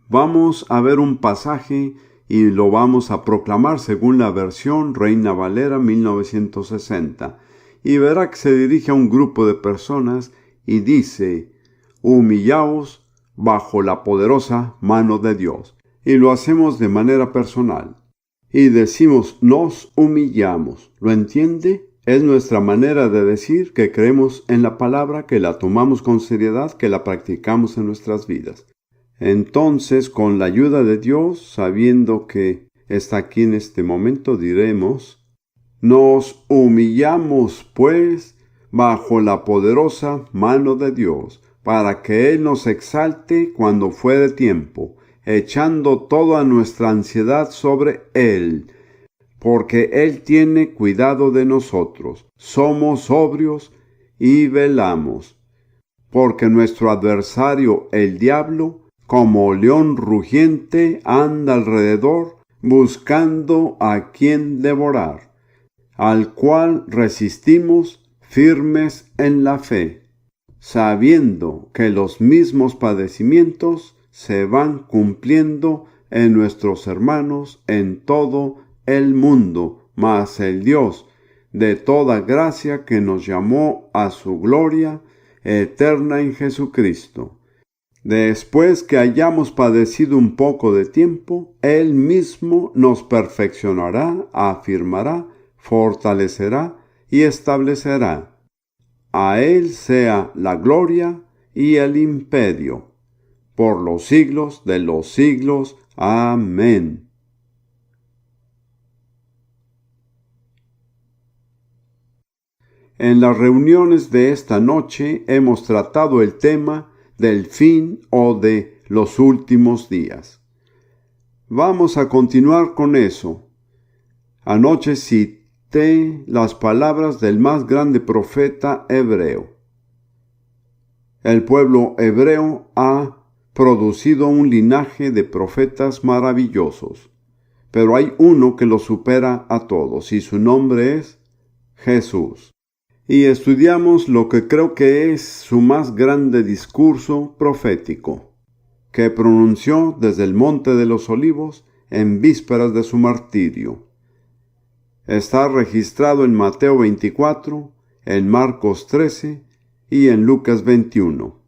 Vamos a ver un pasaje y lo vamos a proclamar según la versión Reina Valera 1960. Y verá que se dirige a un grupo de personas y dice: humillaos bajo la poderosa mano de Dios. Y lo hacemos de manera personal. Y decimos, nos humillamos. ¿Lo entiende? Es nuestra manera de decir que creemos en la palabra, que la tomamos con seriedad, que la practicamos en nuestras vidas. Entonces, con la ayuda de Dios, sabiendo que está aquí en este momento, diremos: nos humillamos, pues, bajo la poderosa mano de Dios, para que Él nos exalte cuando fuere tiempo, echando toda nuestra ansiedad sobre Él, porque Él tiene cuidado de nosotros. Somos sobrios y velamos, porque nuestro adversario, el diablo, como león rugiente, anda alrededor, buscando a quien devorar, al cual resistimos firmes en la fe, sabiendo que los mismos padecimientos se van cumpliendo en nuestros hermanos en todo el mundo, mas el Dios de toda gracia, que nos llamó a su gloria eterna en Jesucristo, después que hayamos padecido un poco de tiempo, Él mismo nos perfeccionará, afirmará, fortalecerá y establecerá. A Él sea la gloria y el imperio, por los siglos de los siglos. Amén. En las reuniones de esta noche hemos tratado el tema del fin o de los últimos días. Vamos a continuar con eso. Anoche cité las palabras del más grande profeta hebreo. El pueblo hebreo ha producido un linaje de profetas maravillosos, pero hay uno que lo supera a todos, y su nombre es Jesús. Y estudiamos lo que creo que es su más grande discurso profético, que pronunció desde el Monte de los Olivos en vísperas de su martirio. Está registrado en Mateo 24, en Marcos 13 y en Lucas 21.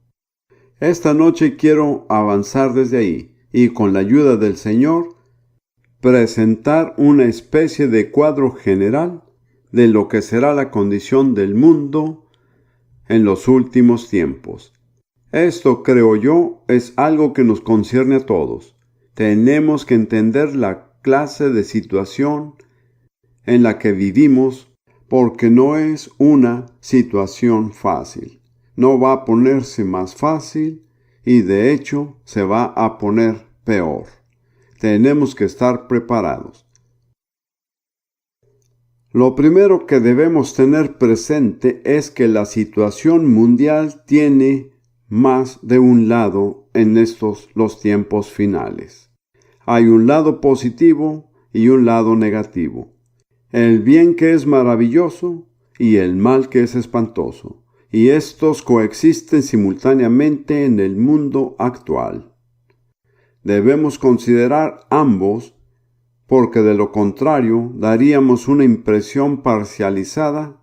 Esta noche quiero avanzar desde ahí y, con la ayuda del Señor, presentar una especie de cuadro general de lo que será la condición del mundo en los últimos tiempos. Esto, creo yo, es algo que nos concierne a todos. Tenemos que entender la clase de situación en la que vivimos, porque no es una situación fácil. No va a ponerse más fácil y, de hecho, se va a poner peor. Tenemos que estar preparados. Lo primero que debemos tener presente es que la situación mundial tiene más de un lado en los tiempos finales. Hay un lado positivo y un lado negativo. El bien, que es maravilloso, y el mal, que es espantoso. Y estos coexisten simultáneamente en el mundo actual. Debemos considerar ambos, porque de lo contrario daríamos una impresión parcializada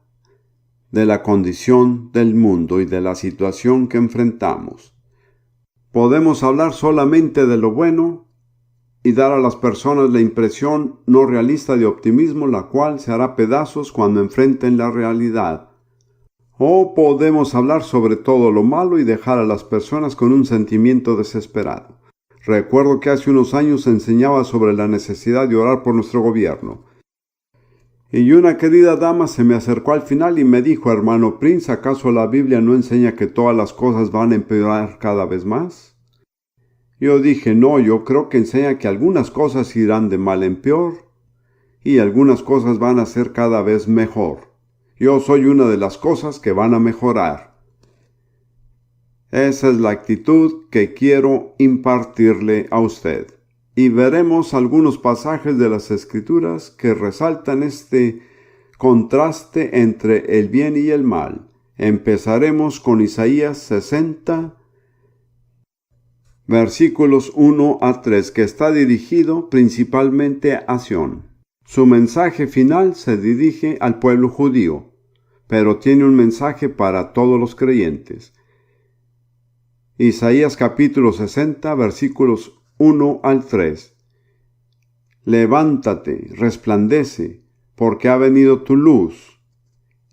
de la condición del mundo y de la situación que enfrentamos. Podemos hablar solamente de lo bueno y dar a las personas la impresión no realista de optimismo, la cual se hará pedazos cuando enfrenten la realidad. O podemos hablar sobre todo lo malo y dejar a las personas con un sentimiento desesperado. Recuerdo que hace unos años enseñaba sobre la necesidad de orar por nuestro gobierno. Y una querida dama se me acercó al final y me dijo: hermano Prince, ¿acaso la Biblia no enseña que todas las cosas van a empeorar cada vez más? Yo dije: no, yo creo que enseña que algunas cosas irán de mal en peor y algunas cosas van a ser cada vez mejor. Yo soy una de las cosas que van a mejorar. Esa es la actitud que quiero impartirle a usted. Y veremos algunos pasajes de las Escrituras que resaltan este contraste entre el bien y el mal. Empezaremos con Isaías 60, versículos 1 a 3, que está dirigido principalmente a Sión. Su mensaje final se dirige al pueblo judío, pero tiene un mensaje para todos los creyentes. Isaías capítulo 60, versículos 1 al 3. Levántate, resplandece, porque ha venido tu luz,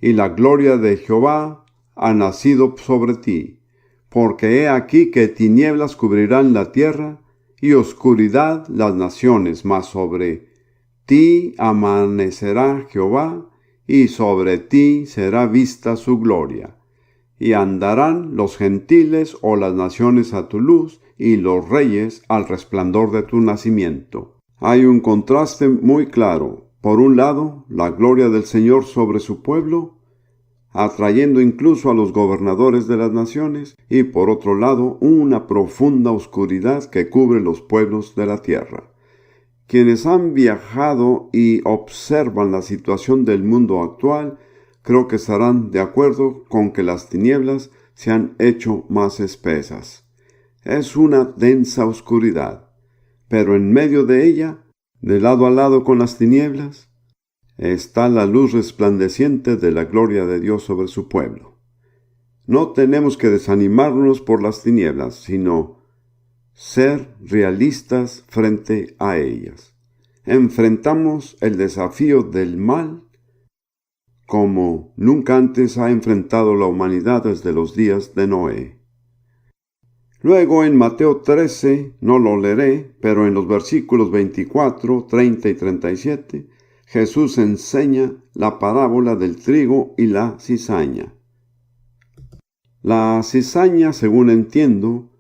y la gloria de Jehová ha nacido sobre ti. Porque he aquí que tinieblas cubrirán la tierra, y oscuridad las naciones, mas sobre ti amanecerá Jehová, y sobre ti será vista su gloria. Y andarán los gentiles o las naciones a tu luz, y los reyes al resplandor de tu nacimiento. Hay un contraste muy claro. Por un lado, la gloria del Señor sobre su pueblo, atrayendo incluso a los gobernadores de las naciones, y por otro lado, una profunda oscuridad que cubre los pueblos de la tierra. Quienes han viajado y observan la situación del mundo actual, creo que estarán de acuerdo con que las tinieblas se han hecho más espesas. Es una densa oscuridad, pero en medio de ella, de lado a lado con las tinieblas, está la luz resplandeciente de la gloria de Dios sobre su pueblo. No tenemos que desanimarnos por las tinieblas, sino ser realistas frente a ellas. Enfrentamos el desafío del mal como nunca antes ha enfrentado la humanidad desde los días de Noé. Luego en Mateo 13, no lo leeré, pero en los versículos 24, 30 y 37, Jesús enseña la parábola del trigo y la cizaña. La cizaña, según entiendo,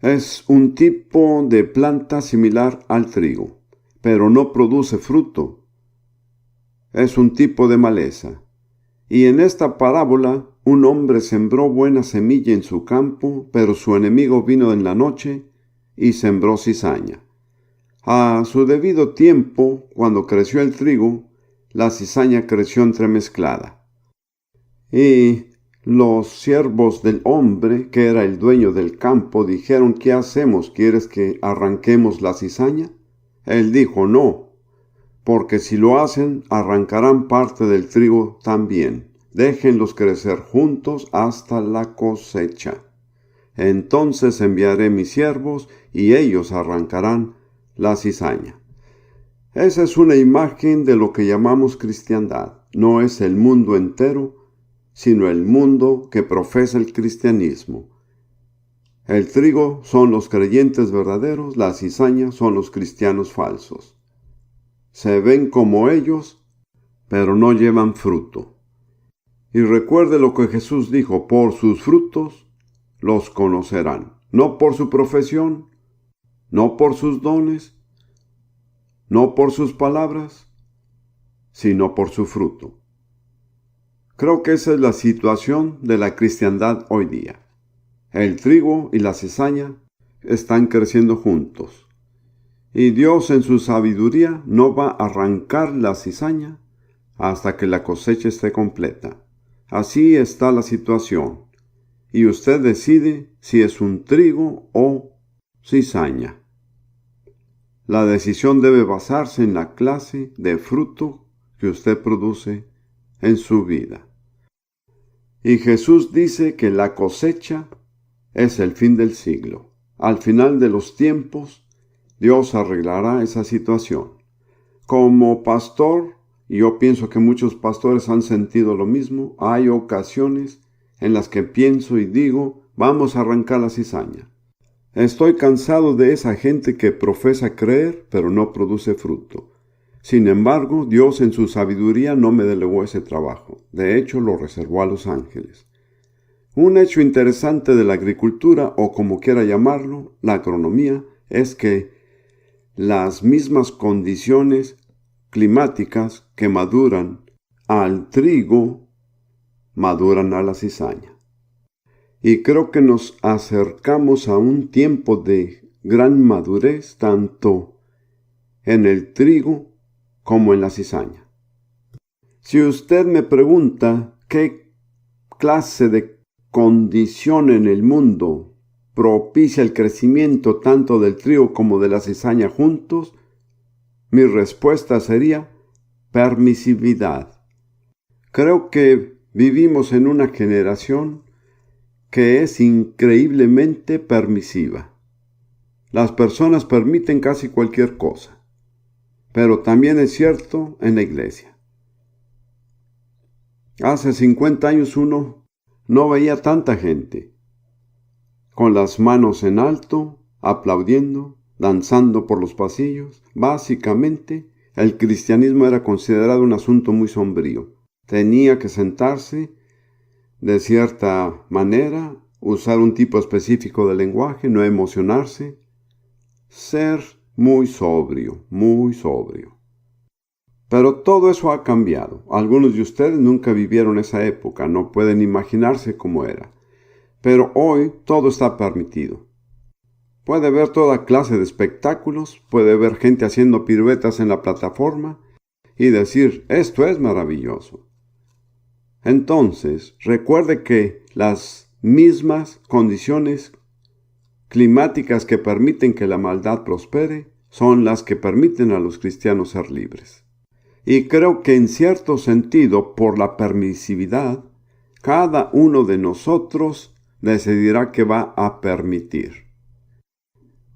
es un tipo de planta similar al trigo, pero no produce fruto. Es un tipo de maleza. Y en esta parábola, un hombre sembró buena semilla en su campo, pero su enemigo vino en la noche y sembró cizaña. A su debido tiempo, cuando creció el trigo, la cizaña creció entremezclada. Y los siervos del hombre, que era el dueño del campo, dijeron: ¿qué hacemos? ¿Quieres que arranquemos la cizaña? Él dijo: no, porque si lo hacen, arrancarán parte del trigo también. Déjenlos crecer juntos hasta la cosecha. Entonces enviaré mis siervos, y ellos arrancarán la cizaña. Esa es una imagen de lo que llamamos cristiandad. No es el mundo entero, sino el mundo que profesa el cristianismo. El trigo son los creyentes verdaderos, la cizaña son los cristianos falsos. Se ven como ellos, pero no llevan fruto. Y recuerde lo que Jesús dijo: por sus frutos los conocerán. No por su profesión, no por sus dones, no por sus palabras, sino por su fruto. Creo que esa es la situación de la cristiandad hoy día. El trigo y la cizaña están creciendo juntos. Y Dios en su sabiduría no va a arrancar la cizaña hasta que la cosecha esté completa. Así está la situación. Y usted decide si es un trigo o cizaña. La decisión debe basarse en la clase de fruto que usted produce en su vida. Y Jesús dice que la cosecha es el fin del siglo. Al final de los tiempos, Dios arreglará esa situación. Como pastor, y yo pienso que muchos pastores han sentido lo mismo, hay ocasiones en las que pienso y digo: vamos a arrancar la cizaña. Estoy cansado de esa gente que profesa creer, pero no produce fruto. Sin embargo, Dios en su sabiduría no me delegó ese trabajo. De hecho, lo reservó a los ángeles. Un hecho interesante de la agricultura, o como quiera llamarlo, la agronomía, es que las mismas condiciones climáticas que maduran al trigo, maduran a la cizaña. Y creo que nos acercamos a un tiempo de gran madurez, tanto en el trigo como en la cizaña. Si usted me pregunta qué clase de condición en el mundo propicia el crecimiento tanto del trigo como de la cizaña juntos, mi respuesta sería permisividad. Creo que vivimos en una generación que es increíblemente permisiva. Las personas permiten casi cualquier cosa, pero también es cierto en la iglesia. Hace 50 años uno no veía tanta gente con las manos en alto, aplaudiendo, danzando por los pasillos. Básicamente, el cristianismo era considerado un asunto muy sombrío. Tenía que sentarse de cierta manera, usar un tipo específico de lenguaje, no emocionarse, ser muy sobrio, muy sobrio. Pero todo eso ha cambiado. Algunos de ustedes nunca vivieron esa época, no pueden imaginarse cómo era. Pero hoy todo está permitido. Puede ver toda clase de espectáculos, puede ver gente haciendo piruetas en la plataforma y decir, esto es maravilloso. Entonces, recuerde que las mismas condiciones climáticas que permiten que la maldad prospere son las que permiten a los cristianos ser libres. Y creo que en cierto sentido, por la permisividad, cada uno de nosotros decidirá qué va a permitir.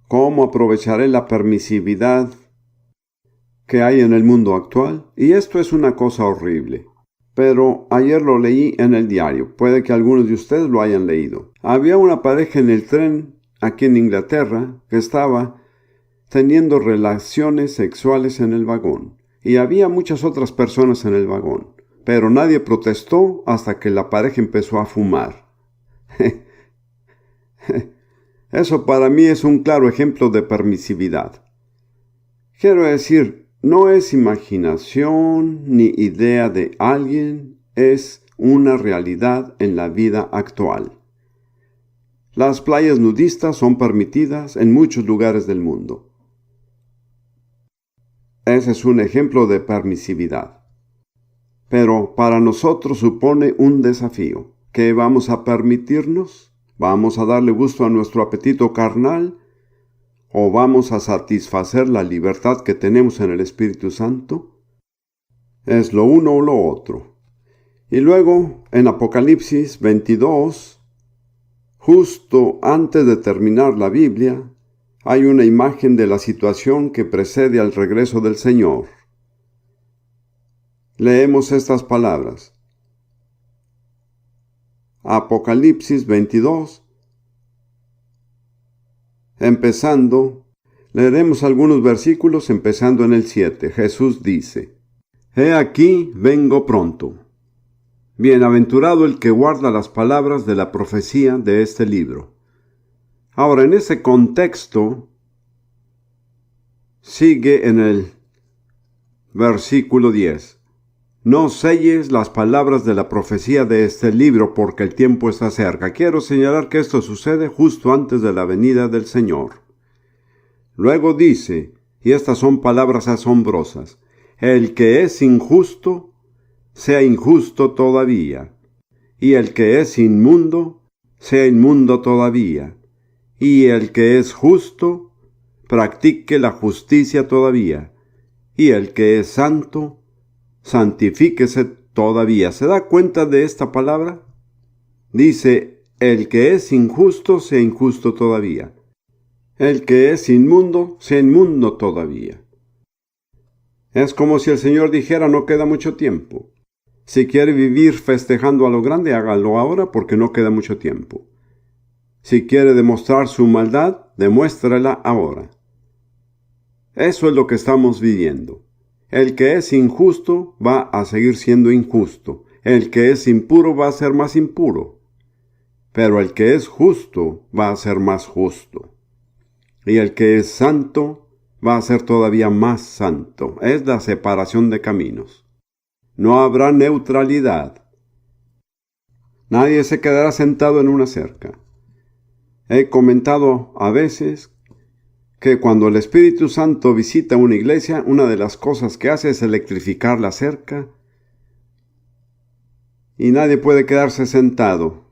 ¿Cómo aprovecharé la permisividad que hay en el mundo actual? Y esto es una cosa horrible. Pero ayer lo leí en el diario. Puede que algunos de ustedes lo hayan leído. Había una pareja en el tren aquí en Inglaterra que estaba teniendo relaciones sexuales en el vagón. Y había muchas otras personas en el vagón. Pero nadie protestó hasta que la pareja empezó a fumar. Eso para mí es un claro ejemplo de permisividad. Quiero decir, no es imaginación ni idea de alguien, es una realidad en la vida actual. Las playas nudistas son permitidas en muchos lugares del mundo. Ese es un ejemplo de permisividad. Pero para nosotros supone un desafío. ¿Qué vamos a permitirnos? ¿Vamos a darle gusto a nuestro apetito carnal? ¿O vamos a satisfacer la libertad que tenemos en el Espíritu Santo? Es lo uno o lo otro. Y luego, en Apocalipsis 22, justo antes de terminar la Biblia, hay una imagen de la situación que precede al regreso del Señor. Leemos estas palabras. Apocalipsis 22. Leeremos algunos versículos empezando en el 7. Jesús dice, He aquí, vengo pronto. Bienaventurado el que guarda las palabras de la profecía de este libro. Ahora, en ese contexto, sigue en el versículo 10. No selles las palabras de la profecía de este libro, porque el tiempo está cerca. Quiero señalar que esto sucede justo antes de la venida del Señor. Luego dice, y estas son palabras asombrosas, el que es injusto, sea injusto todavía, y el que es inmundo, sea inmundo todavía, y el que es justo, practique la justicia todavía, y el que es santo, santifíquese todavía. ¿Se da cuenta de esta palabra? Dice, el que es injusto, sea injusto todavía. El que es inmundo, sea inmundo todavía. Es como si el Señor dijera, no queda mucho tiempo. Si quiere vivir festejando a lo grande, hágalo ahora porque no queda mucho tiempo. Si quiere demostrar su maldad, demuéstrala ahora. Eso es lo que estamos viviendo. El que es injusto va a seguir siendo injusto. El que es impuro va a ser más impuro. Pero el que es justo va a ser más justo. Y el que es santo va a ser todavía más santo. Es la separación de caminos. No habrá neutralidad. Nadie se quedará sentado en una cerca. He comentado a veces que cuando el Espíritu Santo visita una iglesia, una de las cosas que hace es electrificar la cerca y nadie puede quedarse sentado.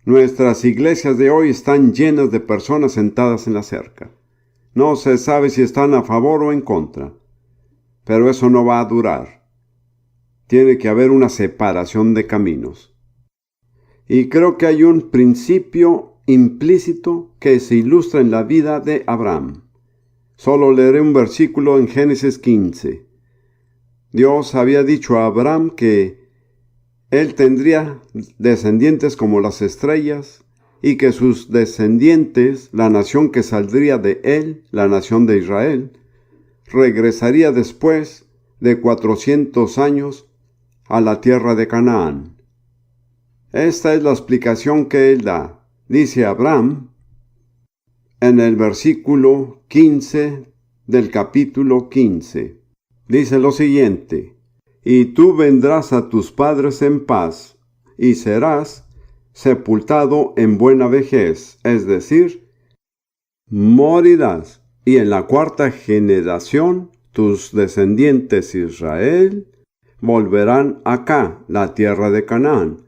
Nuestras iglesias de hoy están llenas de personas sentadas en la cerca. No se sabe si están a favor o en contra, pero eso no va a durar. Tiene que haber una separación de caminos. Y creo que hay un principio implícito que se ilustra en la vida de Abraham. Solo leeré un versículo en Génesis 15. Dios había dicho a Abraham que él tendría descendientes como las estrellas, y que sus descendientes, la nación que saldría de él, la nación de Israel, regresaría después de 400 años a la tierra de Canaán. Esta es la explicación que él da. Dice Abraham en el versículo 15 del capítulo 15. Dice lo siguiente: y tú vendrás a tus padres en paz, y serás sepultado en buena vejez, es decir, morirás, y en la cuarta generación tus descendientes Israel volverán acá, la tierra de Canaán,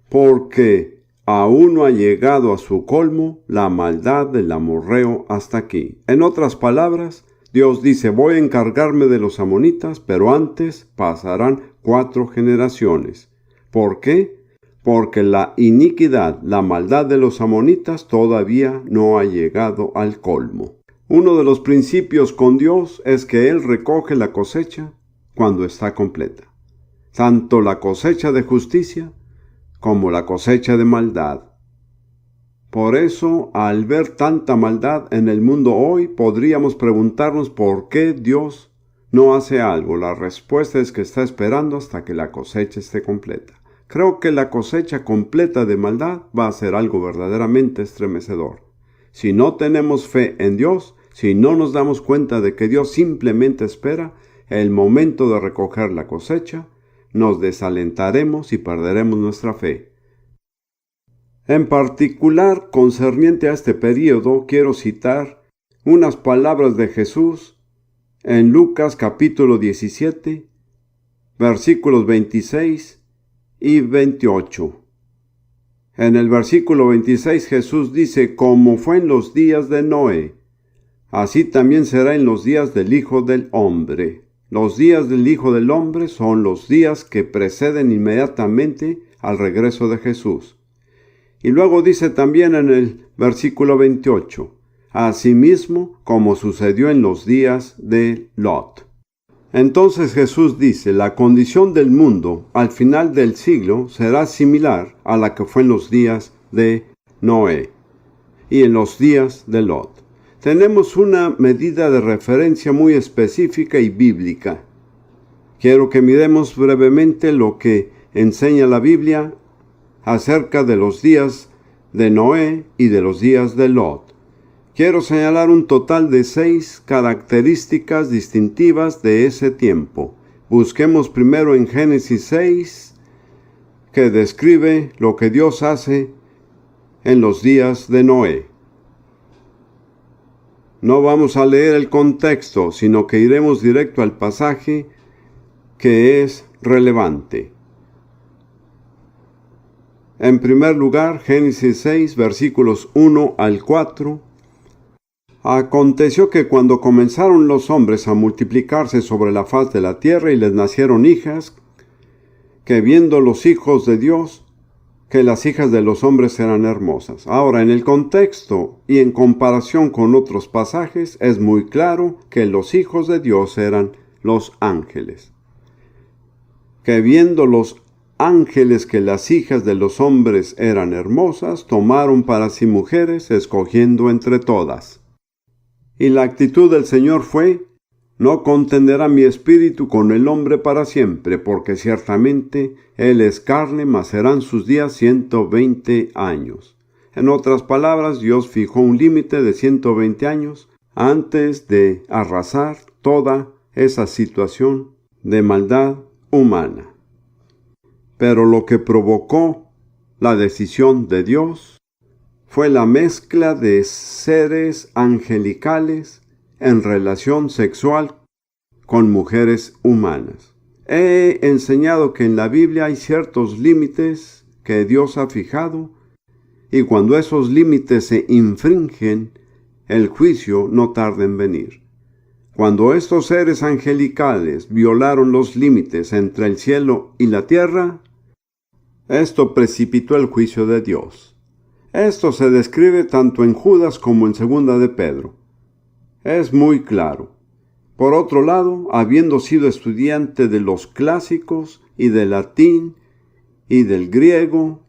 porque aún no ha llegado a su colmo la maldad del amorreo hasta aquí. En otras palabras, Dios dice: voy a encargarme de los amonitas, pero antes pasarán 4 generaciones. ¿Por qué? Porque la iniquidad, la maldad de los amonitas todavía no ha llegado al colmo. Uno de los principios con Dios es que Él recoge la cosecha cuando está completa. Tanto la cosecha de justicia como la cosecha de maldad. Por eso, al ver tanta maldad en el mundo hoy, podríamos preguntarnos por qué Dios no hace algo. La respuesta es que está esperando hasta que la cosecha esté completa. Creo que la cosecha completa de maldad va a ser algo verdaderamente estremecedor. Si no tenemos fe en Dios, si no nos damos cuenta de que Dios simplemente espera el momento de recoger la cosecha, nos desalentaremos y perderemos nuestra fe. En particular, concerniente a este período, quiero citar unas palabras de Jesús en Lucas capítulo 17, versículos 26 y 28. En el versículo 26 Jesús dice: como fue en los días de Noé, así también será en los días del Hijo del Hombre. Los días del Hijo del Hombre son los días que preceden inmediatamente al regreso de Jesús. Y luego dice también en el versículo 28, asimismo como sucedió en los días de Lot. Entonces Jesús dice: la condición del mundo al final del siglo será similar a la que fue en los días de Noé y en los días de Lot. Tenemos una medida de referencia muy específica y bíblica. Quiero que miremos brevemente lo que enseña la Biblia acerca de los días de Noé y de los días de Lot. Quiero señalar un total de 6 características distintivas de ese tiempo. Busquemos primero en Génesis 6, que describe lo que Dios hace en los días de Noé. No vamos a leer el contexto, sino que iremos directo al pasaje que es relevante. En primer lugar, Génesis 6, versículos 1 al 4. Aconteció que cuando comenzaron los hombres a multiplicarse sobre la faz de la tierra y les nacieron hijas, que viendo los hijos de Dios, que las hijas de los hombres eran hermosas. Ahora, en el contexto y en comparación con otros pasajes, es muy claro que los hijos de Dios eran los ángeles. Que viendo los ángeles que las hijas de los hombres eran hermosas, tomaron para sí mujeres, escogiendo entre todas. Y la actitud del Señor fue: no contenderá mi espíritu con el hombre para siempre, porque ciertamente él es carne, mas serán sus días 120 años. En otras palabras, Dios fijó un límite de 120 años antes de arrasar toda esa situación de maldad humana. Pero lo que provocó la decisión de Dios fue la mezcla de seres angelicales en relación sexual con mujeres humanas. He enseñado que en la Biblia hay ciertos límites que Dios ha fijado y cuando esos límites se infringen, el juicio no tarda en venir. Cuando estos seres angelicales violaron los límites entre el cielo y la tierra, esto precipitó el juicio de Dios. Esto se describe tanto en Judas como en Segunda de Pedro. Es muy claro. Por otro lado, habiendo sido estudiante de los clásicos y del latín y del griego,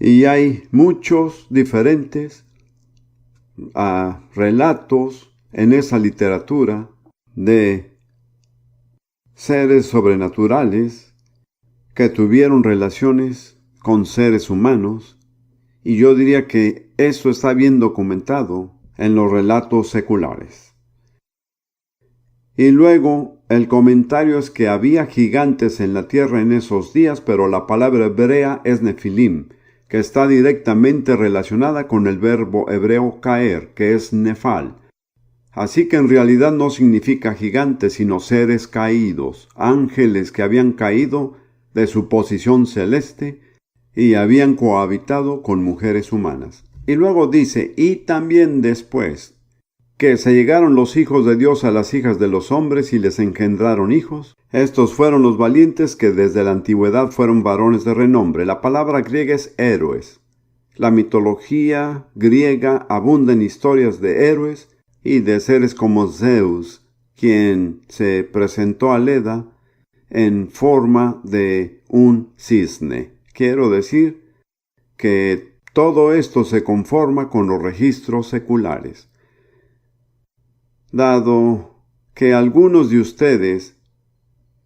y hay muchos diferentes relatos en esa literatura de seres sobrenaturales que tuvieron relaciones con seres humanos, y yo diría que eso está bien documentado en los relatos seculares. Y luego el comentario es que había gigantes en la tierra en esos días, pero la palabra hebrea es nefilim, que está directamente relacionada con el verbo hebreo caer, que es nefal. Así que en realidad no significa gigantes, sino seres caídos, ángeles que habían caído de su posición celeste y habían cohabitado con mujeres humanas. Y luego dice, y también después, que se llegaron los hijos de Dios a las hijas de los hombres y les engendraron hijos. Estos fueron los valientes que desde la antigüedad fueron varones de renombre. La palabra griega es héroes. La mitología griega abunda en historias de héroes y de seres como Zeus, quien se presentó a Leda en forma de un cisne. Quiero decir que todo esto se conforma con los registros seculares. Dado que algunos de ustedes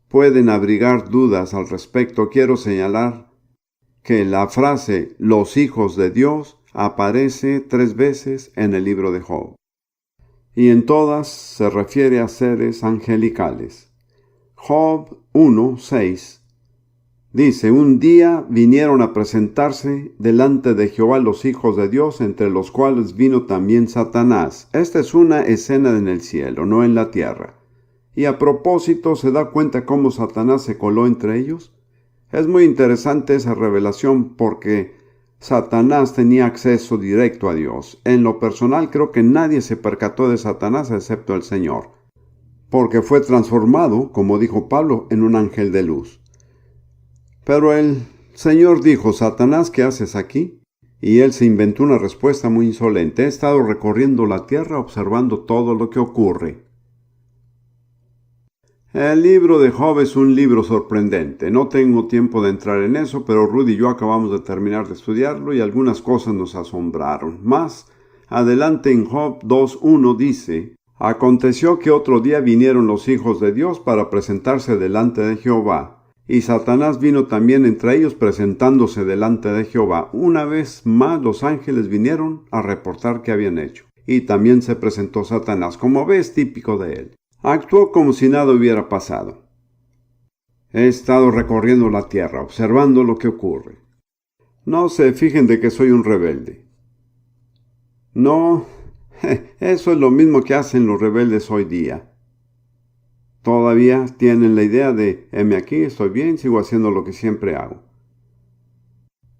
pueden abrigar dudas al respecto, quiero señalar que la frase «los hijos de Dios» aparece 3 veces en el libro de Job. Y en todas se refiere a seres angelicales. Job 1:6 dice, un día vinieron a presentarse delante de Jehová los hijos de Dios, entre los cuales vino también Satanás. Esta es una escena en el cielo, no en la tierra. Y a propósito, ¿se da cuenta cómo Satanás se coló entre ellos? Es muy interesante esa revelación porque Satanás tenía acceso directo a Dios. En lo personal creo que nadie se percató de Satanás excepto el Señor, porque fue transformado, como dijo Pablo, en un ángel de luz. Pero el Señor dijo, Satanás, ¿qué haces aquí? Y él se inventó una respuesta muy insolente. He estado recorriendo la tierra observando todo lo que ocurre. El libro de Job es un libro sorprendente. No tengo tiempo de entrar en eso, pero Rudy y yo acabamos de terminar de estudiarlo y algunas cosas nos asombraron. Más adelante en Job 2:1 dice, aconteció que otro día vinieron los hijos de Dios para presentarse delante de Jehová. Y Satanás vino también entre ellos presentándose delante de Jehová. Una vez más los ángeles vinieron a reportar qué habían hecho. Y también se presentó Satanás, como ves, típico de él. Actuó como si nada hubiera pasado. He estado recorriendo la tierra, observando lo que ocurre. No se fijen de que soy un rebelde. No, eso es lo mismo que hacen los rebeldes hoy día. Todavía tienen la idea de, heme aquí, estoy bien, sigo haciendo lo que siempre hago.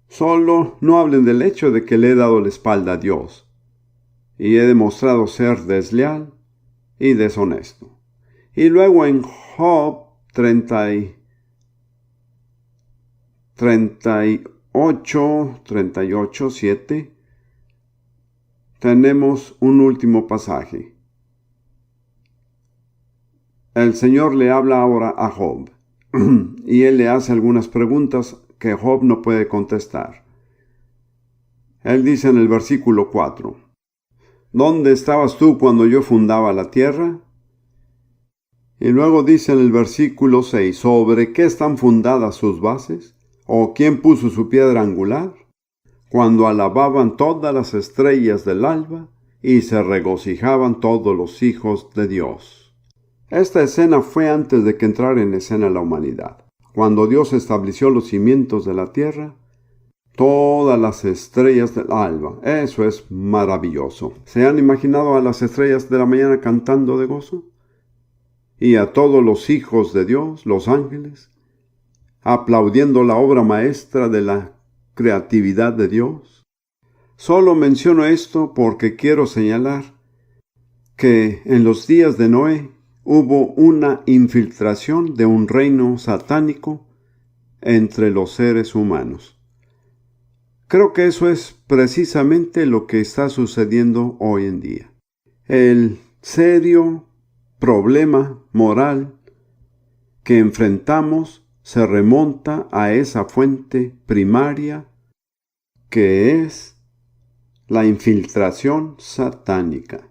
Solo no hablen del hecho de que le he dado la espalda a Dios y he demostrado ser desleal y deshonesto. Y luego en Job 38:7 tenemos un último pasaje. El Señor le habla ahora a Job y él le hace algunas preguntas que Job no puede contestar. Él dice en el versículo 4, ¿dónde estabas tú cuando yo fundaba la tierra? Y luego dice en el versículo 6, ¿sobre qué están fundadas sus bases? ¿O quién puso su piedra angular? Cuando alababan todas las estrellas del alba y se regocijaban todos los hijos de Dios. Esta escena fue antes de que entrara en escena la humanidad. Cuando Dios estableció los cimientos de la tierra, todas las estrellas del alba. Eso es maravilloso. ¿Se han imaginado a las estrellas de la mañana cantando de gozo? Y a todos los hijos de Dios, los ángeles, aplaudiendo la obra maestra de la creatividad de Dios. Solo menciono esto porque quiero señalar que en los días de Noé hubo una infiltración de un reino satánico entre los seres humanos. Creo que eso es precisamente lo que está sucediendo hoy en día. El serio problema moral que enfrentamos se remonta a esa fuente primaria que es la infiltración satánica.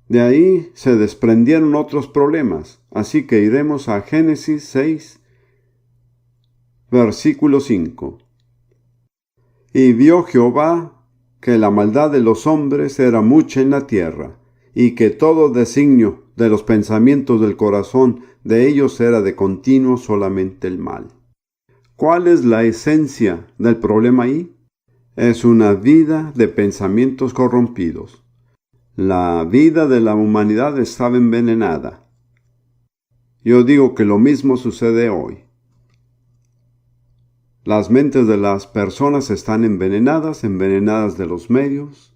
De ahí se desprendieron otros problemas, así que iremos a Génesis 6, versículo 5. Y vio Jehová que la maldad de los hombres era mucha en la tierra, y que todo designio de los pensamientos del corazón de ellos era de continuo solamente el mal. ¿Cuál es la esencia del problema ahí? Es una vida de pensamientos corrompidos. La vida de la humanidad estaba envenenada. Yo digo que lo mismo sucede hoy. Las mentes de las personas están envenenadas de los medios,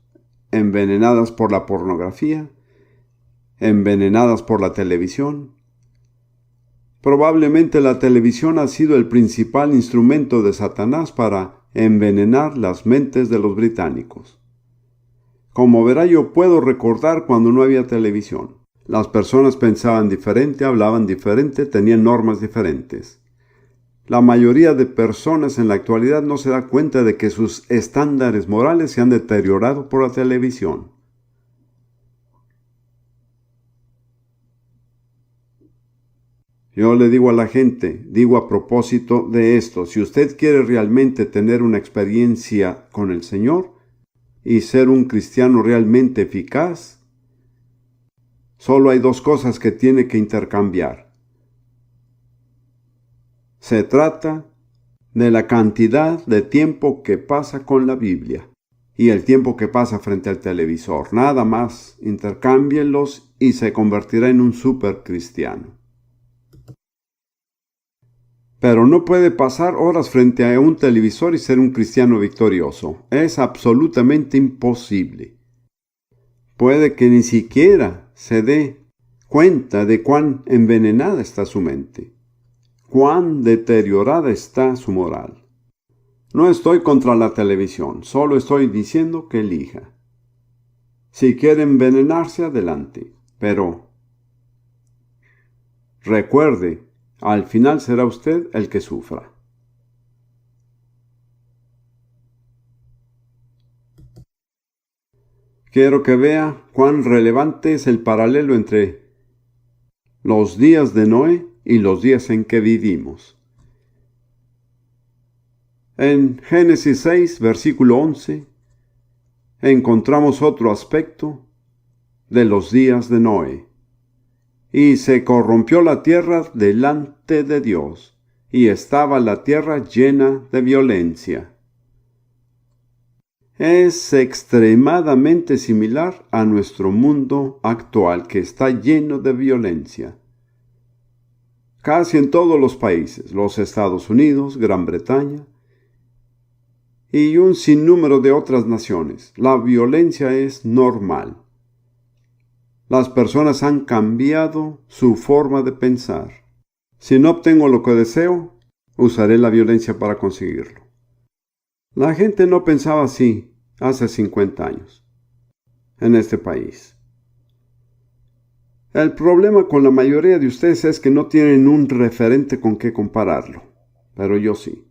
envenenadas por la pornografía, envenenadas por la televisión. Probablemente la televisión ha sido el principal instrumento de Satanás para envenenar las mentes de los británicos. Como verá, yo puedo recordar cuando no había televisión. Las personas pensaban diferente, hablaban diferente, tenían normas diferentes. La mayoría de personas en la actualidad no se da cuenta de que sus estándares morales se han deteriorado por la televisión. Yo le digo a la gente, digo a propósito de esto, si usted quiere realmente tener una experiencia con el Señor y ser un cristiano realmente eficaz, solo hay dos cosas que tiene que intercambiar. Se trata de la cantidad de tiempo que pasa con la Biblia y el tiempo que pasa frente al televisor. Nada más, intercámbienlos y se convertirá en un super cristiano. Pero no puede pasar horas frente a un televisor y ser un cristiano victorioso. Es absolutamente imposible. Puede que ni siquiera se dé cuenta de cuán envenenada está su mente, cuán deteriorada está su moral. No estoy contra la televisión, solo estoy diciendo que elija. Si quiere envenenarse, adelante, pero recuerde, al final será usted el que sufra. Quiero que vea cuán relevante es el paralelo entre los días de Noé y los días en que vivimos. En Génesis 6, versículo 11, encontramos otro aspecto de los días de Noé. Y se corrompió la tierra delante de Dios, y estaba la tierra llena de violencia. Es extremadamente similar a nuestro mundo actual, que está lleno de violencia. Casi en todos los países, los Estados Unidos, Gran Bretaña y un sinnúmero de otras naciones, la violencia es normal. Las personas han cambiado su forma de pensar. Si no obtengo lo que deseo, usaré la violencia para conseguirlo. La gente no pensaba así hace 50 años en este país. El problema con la mayoría de ustedes es que no tienen un referente con qué compararlo, pero yo sí.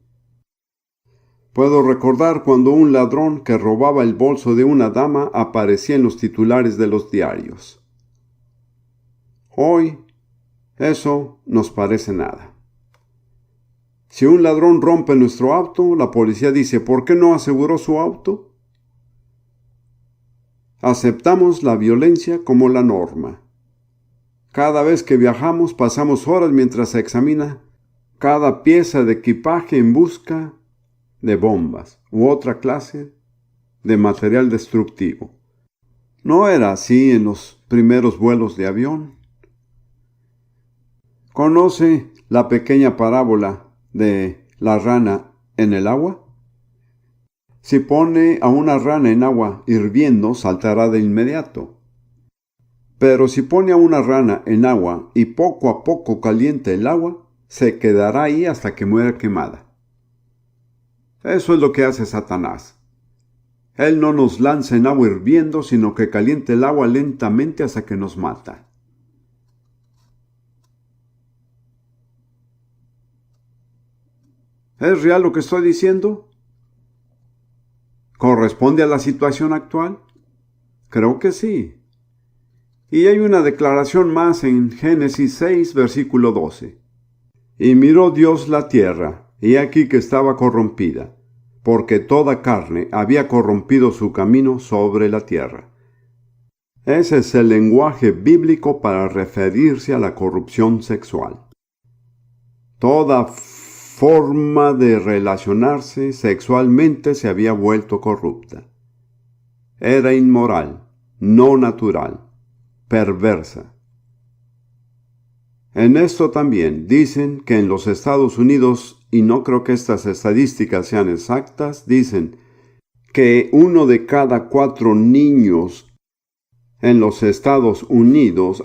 Puedo recordar cuando un ladrón que robaba el bolso de una dama aparecía en los titulares de los diarios. Hoy, eso nos parece nada. Si un ladrón rompe nuestro auto, la policía dice, ¿por qué no aseguró su auto? Aceptamos la violencia como la norma. Cada vez que viajamos, pasamos horas mientras se examina cada pieza de equipaje en busca de bombas u otra clase de material destructivo. ¿No era así en los primeros vuelos de avión? ¿Conoce la pequeña parábola de la rana en el agua? Si pone a una rana en agua hirviendo, saltará de inmediato. Pero si pone a una rana en agua y poco a poco calienta el agua, se quedará ahí hasta que muera quemada. Eso es lo que hace Satanás. Él no nos lanza en agua hirviendo, sino que calienta el agua lentamente hasta que nos mata. ¿Es real lo que estoy diciendo? ¿Corresponde a la situación actual? Creo que sí. Y hay una declaración más en Génesis 6, versículo 12. Y miró Dios la tierra, y aquí que estaba corrompida, porque toda carne había corrompido su camino sobre la tierra. Ese es el lenguaje bíblico para referirse a la corrupción sexual. Toda forma de relacionarse sexualmente se había vuelto corrupta. Era inmoral, no natural, perversa. En esto también dicen que en los Estados Unidos, y no creo que estas estadísticas sean exactas, dicen que 1 de cada 4 niños en los Estados Unidos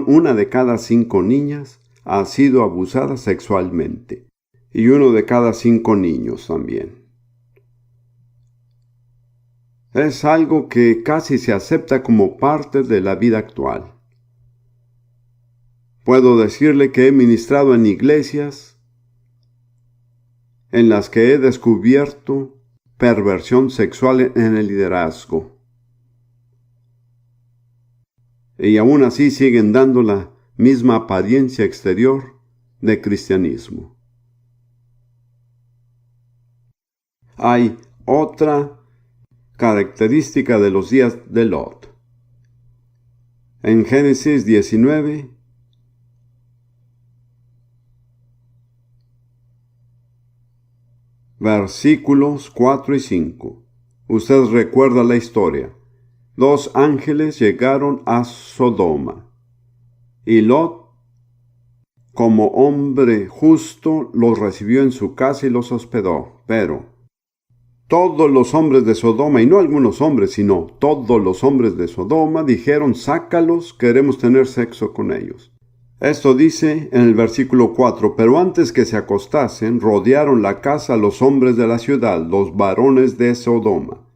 una de cada 5 niñas ha sido abusada sexualmente. Y 1 de cada 5 niños también. Es algo que casi se acepta como parte de la vida actual. Puedo decirle que he ministrado en iglesias en las que he descubierto perversión sexual en el liderazgo. Y aún así siguen dando la misma apariencia exterior de cristianismo. Hay otra característica de los días de Lot. En Génesis 19, versículos 4 y 5. Usted recuerda la historia. 2 ángeles llegaron a Sodoma, y Lot, como hombre justo, los recibió en su casa y los hospedó. Pero todos los hombres de Sodoma, y no algunos hombres, sino todos los hombres de Sodoma, dijeron: sácalos, queremos tener sexo con ellos. Esto dice en el versículo 4, pero antes que se acostasen, rodearon la casa los hombres de la ciudad, los varones de Sodoma,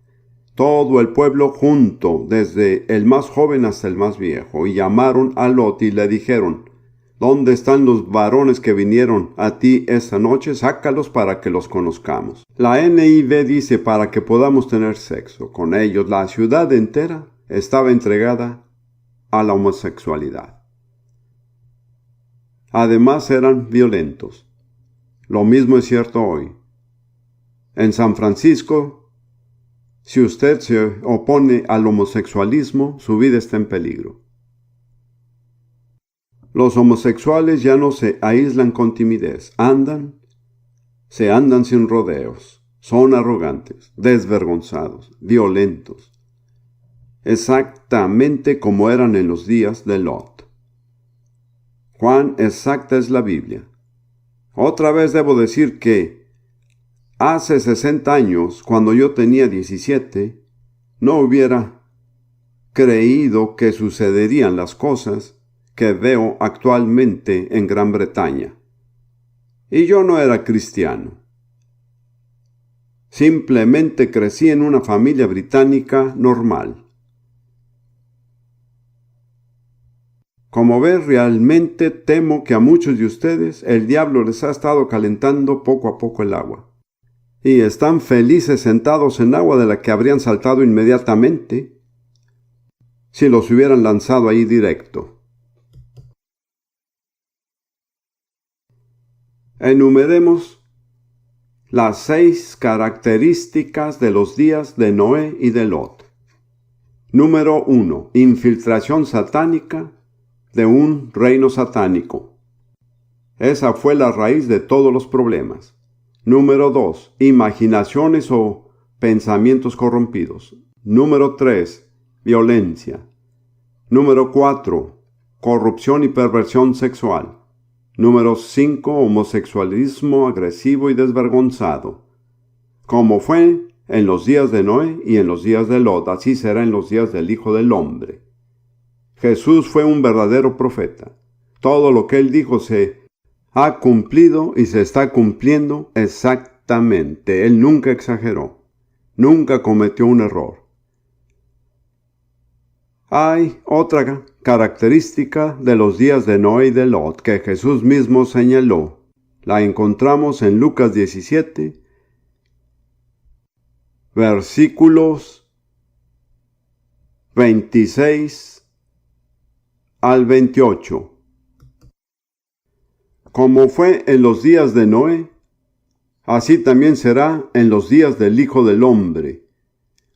todo el pueblo junto, desde el más joven hasta el más viejo, y llamaron a Lot y le dijeron: ¿dónde están los varones que vinieron a ti esta noche? Sácalos para que los conozcamos. La NIV dice: para que podamos tener sexo con ellos. La ciudad entera estaba entregada a la homosexualidad. Además eran violentos. Lo mismo es cierto hoy. En San Francisco, si usted se opone al homosexualismo, su vida está en peligro. Los homosexuales ya no se aíslan con timidez, se andan sin rodeos, son arrogantes, desvergonzados, violentos, exactamente como eran en los días de Lot. Cuán exacta es la Biblia. Otra vez debo decir que hace 60 años, cuando yo tenía 17, no hubiera creído que sucederían las cosas que veo actualmente en Gran Bretaña. Y yo no era cristiano. Simplemente crecí en una familia británica normal. Como ves, realmente temo que a muchos de ustedes el diablo les ha estado calentando poco a poco el agua. Y están felices sentados en agua de la que habrían saltado inmediatamente si los hubieran lanzado ahí directo. Enumeremos las 6 características de los días de Noé y de Lot. Número 1. Infiltración satánica de un reino satánico. Esa fue la raíz de todos los problemas. Número 2. Imaginaciones o pensamientos corrompidos. Número 3. Violencia. Número 4. Corrupción y perversión sexual. Número 5. Homosexualismo agresivo y desvergonzado. Como fue en los días de Noé y en los días de Lot, así será en los días del Hijo del Hombre. Jesús fue un verdadero profeta. Todo lo que él dijo se ha cumplido y se está cumpliendo exactamente. Él nunca exageró, nunca cometió un error. Hay otra característica de los días de Noé y de Lot que Jesús mismo señaló. La encontramos en Lucas 17, versículos 26 al 28. Como fue en los días de Noé, así también será en los días del Hijo del Hombre.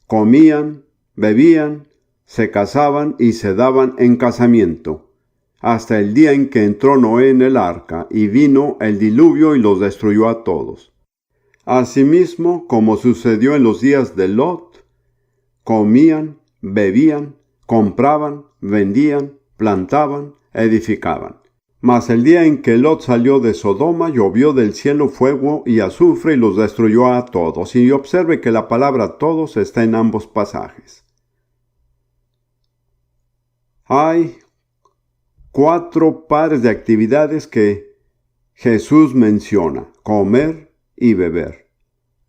Comían, bebían, se casaban y se daban en casamiento, hasta el día en que entró Noé en el arca, y vino el diluvio y los destruyó a todos. Asimismo, como sucedió en los días de Lot, comían, bebían, compraban, vendían, plantaban, edificaban. Mas el día en que Lot salió de Sodoma, llovió del cielo fuego y azufre y los destruyó a todos. Y observe que la palabra todos está en ambos pasajes. Hay 4 pares de actividades que Jesús menciona: comer y beber,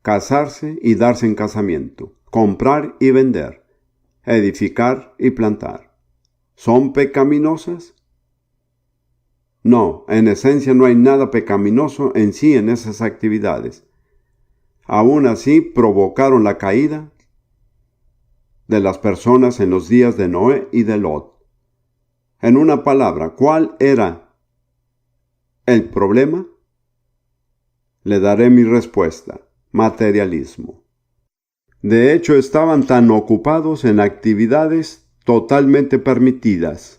casarse y darse en casamiento, comprar y vender, edificar y plantar. ¿Son pecaminosas? No, en esencia no hay nada pecaminoso en sí en esas actividades. Aún así provocaron la caída de las personas en los días de Noé y de Lot. En una palabra, ¿cuál era el problema? Le daré mi respuesta: materialismo. De hecho, estaban tan ocupados en actividades totalmente permitidas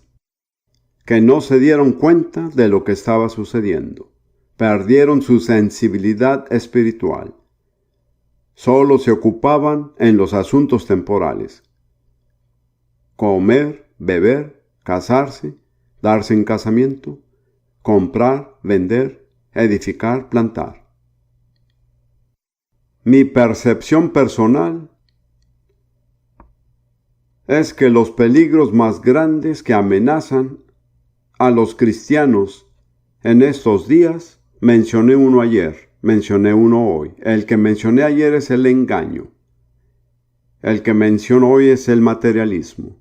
que no se dieron cuenta de lo que estaba sucediendo. Perdieron su sensibilidad espiritual. Solo se ocupaban en los asuntos temporales: comer, beber, casarse, darse en casamiento, comprar, vender, edificar, plantar. Mi percepción personal es que los peligros más grandes que amenazan a los cristianos en estos días, mencioné uno ayer, mencioné uno hoy. El que mencioné ayer es el engaño. El que menciono hoy es el materialismo.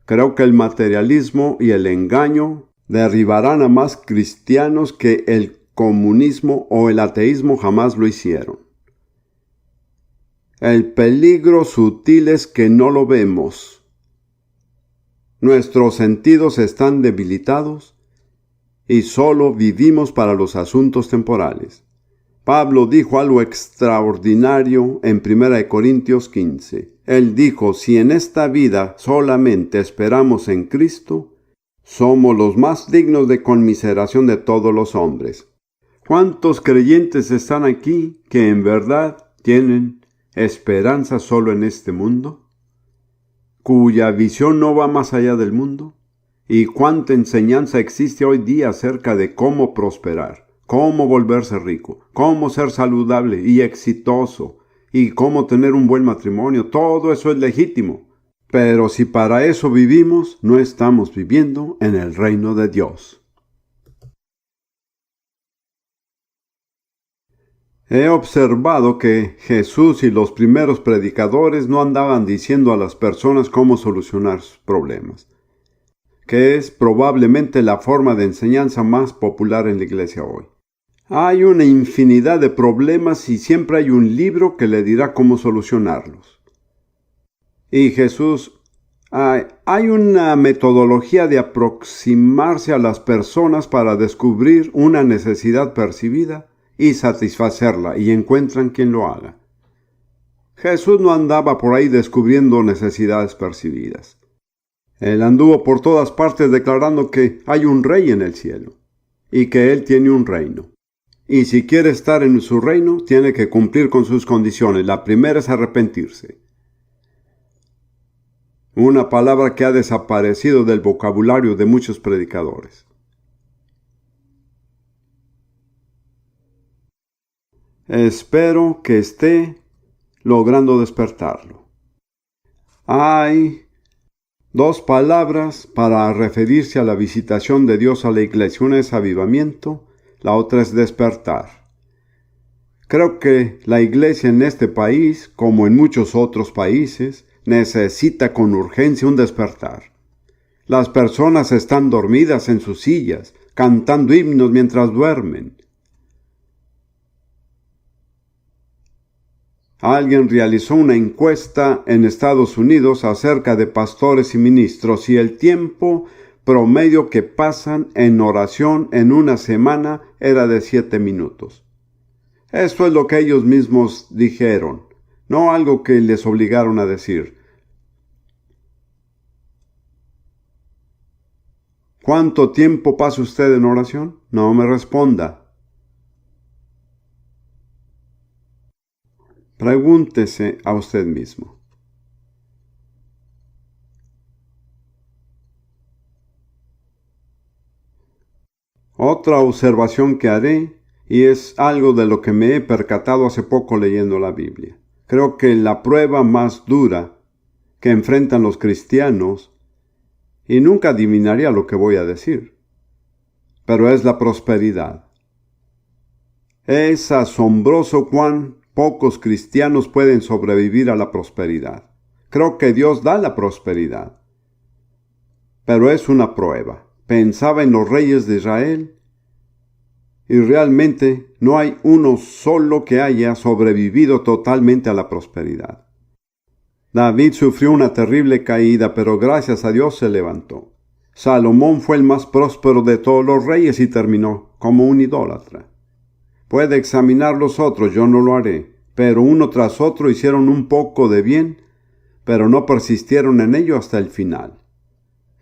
Creo que el materialismo y el engaño derribarán a más cristianos que el comunismo o el ateísmo jamás lo hicieron. El peligro sutil es que no lo vemos. Nuestros sentidos están debilitados y solo vivimos para los asuntos temporales. Pablo dijo algo extraordinario en 1 Corintios 15. Él dijo: si en esta vida solamente esperamos en Cristo, somos los más dignos de conmiseración de todos los hombres. ¿Cuántos creyentes están aquí que en verdad tienen esperanza solo en este mundo, cuya visión no va más allá del mundo? ¿Y cuánta enseñanza existe hoy día acerca de cómo prosperar, cómo volverse rico, cómo ser saludable y exitoso, y cómo tener un buen matrimonio? Todo eso es legítimo. Pero si para eso vivimos, no estamos viviendo en el reino de Dios. He observado que Jesús y los primeros predicadores no andaban diciendo a las personas cómo solucionar sus problemas, que es probablemente la forma de enseñanza más popular en la iglesia hoy. Hay una infinidad de problemas y siempre hay un libro que le dirá cómo solucionarlos. Y Jesús, hay una metodología de aproximarse a las personas para descubrir una necesidad percibida y satisfacerla, y encuentran quien lo haga. Jesús no andaba por ahí descubriendo necesidades percibidas. Él anduvo por todas partes declarando que hay un rey en el cielo y que él tiene un reino. Y si quiere estar en su reino, tiene que cumplir con sus condiciones. La primera es arrepentirse. Una palabra que ha desaparecido del vocabulario de muchos predicadores. Espero que esté logrando despertarlo. Hay dos palabras para referirse a la visitación de Dios a la iglesia. Una es avivamiento, la otra es despertar. Creo que la iglesia en este país, como en muchos otros países, necesita con urgencia un despertar. Las personas están dormidas en sus sillas, cantando himnos mientras duermen. Alguien realizó una encuesta en Estados Unidos acerca de pastores y ministros y el tiempo promedio que pasan en oración en una semana era de 7 minutos. Esto es lo que ellos mismos dijeron, no algo que les obligaron a decir. ¿Cuánto tiempo pasa usted en oración? No me responda. Pregúntese a usted mismo. Otra observación que haré, y es algo de lo que me he percatado hace poco leyendo la Biblia. Creo que la prueba más dura que enfrentan los cristianos, y nunca adivinaría lo que voy a decir, pero es la prosperidad. Es asombroso cuán pocos cristianos pueden sobrevivir a la prosperidad. Creo que Dios da la prosperidad, pero es una prueba. Pensaba en los reyes de Israel y realmente no hay uno solo que haya sobrevivido totalmente a la prosperidad. David sufrió una terrible caída, pero gracias a Dios se levantó. Salomón fue el más próspero de todos los reyes y terminó como un idólatra. Puede examinar los otros, yo no lo haré, pero uno tras otro hicieron un poco de bien, pero no persistieron en ello hasta el final.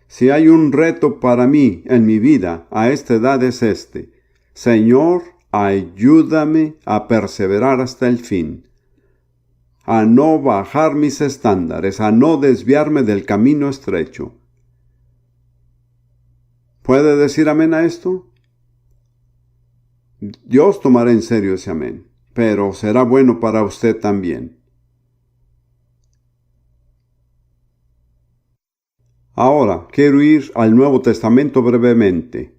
Si hay un reto para mí en mi vida a esta edad es este: Señor, ayúdame a perseverar hasta el fin, a no bajar mis estándares, a no desviarme del camino estrecho. ¿Puede decir amén a esto? Dios tomará en serio ese amén, pero será bueno para usted también. Ahora, quiero ir al Nuevo Testamento brevemente.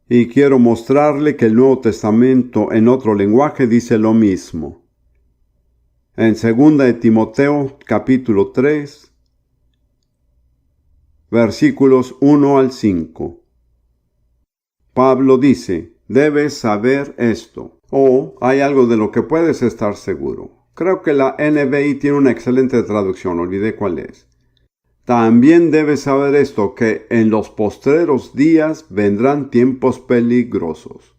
Y quiero mostrarle que el Nuevo Testamento en otro lenguaje dice lo mismo. En 2 de Timoteo, capítulo 3, versículos 1 al 5. Pablo dice, debes saber esto, o hay algo de lo que puedes estar seguro. Creo que la NBI tiene una excelente traducción, olvidé cuál es. También debes saber esto, que en los postreros días vendrán tiempos peligrosos.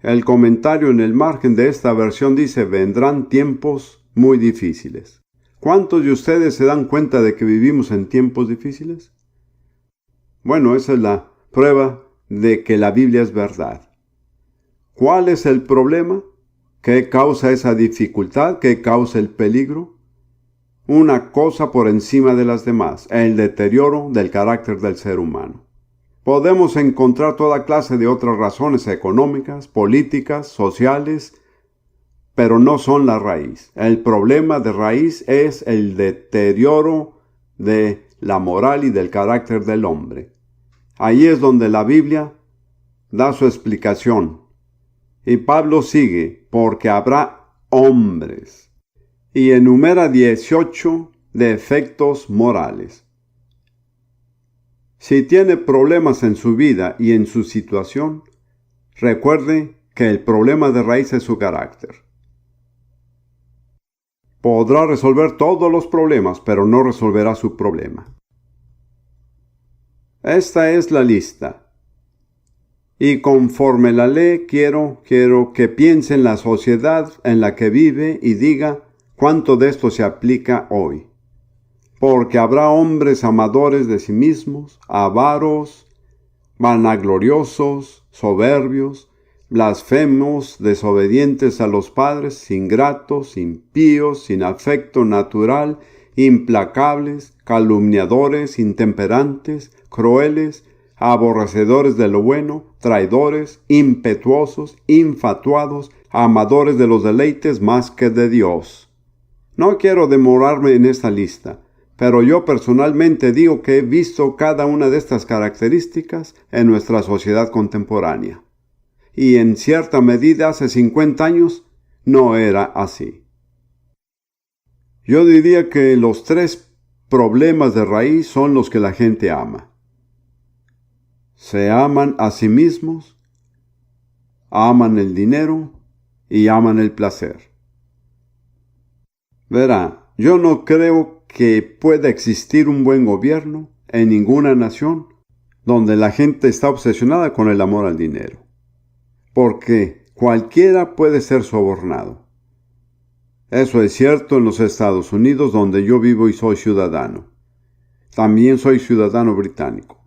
El comentario en el margen de esta versión dice, vendrán tiempos muy difíciles. ¿Cuántos de ustedes se dan cuenta de que vivimos en tiempos difíciles? Bueno, esa es la prueba de que la Biblia es verdad. ¿Cuál es el problema? ¿Qué causa esa dificultad? ¿Qué causa el peligro? Una cosa por encima de las demás, el deterioro del carácter del ser humano. Podemos encontrar toda clase de otras razones económicas, políticas, sociales, pero no son la raíz. El problema de raíz es el deterioro de la moral y del carácter del hombre. Ahí es donde la Biblia da su explicación. Y Pablo sigue, porque habrá hombres. Y enumera 18 defectos morales. Si tiene problemas en su vida y en su situación, recuerde que el problema de raíz es su carácter. Podrá resolver todos los problemas, pero no resolverá su problema. Esta es la lista. Y conforme la lee, quiero que piense en la sociedad en la que vive y diga cuánto de esto se aplica hoy. Porque habrá hombres amadores de sí mismos, avaros, vanagloriosos, soberbios, blasfemos, desobedientes a los padres, ingratos, impíos, sin afecto natural, implacables, calumniadores, intemperantes, crueles, aborrecedores de lo bueno, traidores, impetuosos, infatuados, amadores de los deleites más que de Dios. No quiero demorarme en esta lista, pero yo personalmente digo que he visto cada una de estas características en nuestra sociedad contemporánea. Y en cierta medida hace 50 años no era así. Yo diría que los 3 problemas de raíz son los que la gente ama. Se aman a sí mismos, aman el dinero y aman el placer. Verá, yo no creo que pueda existir un buen gobierno en ninguna nación donde la gente está obsesionada con el amor al dinero, porque cualquiera puede ser sobornado. Eso es cierto en los Estados Unidos, donde yo vivo y soy ciudadano. También soy ciudadano británico.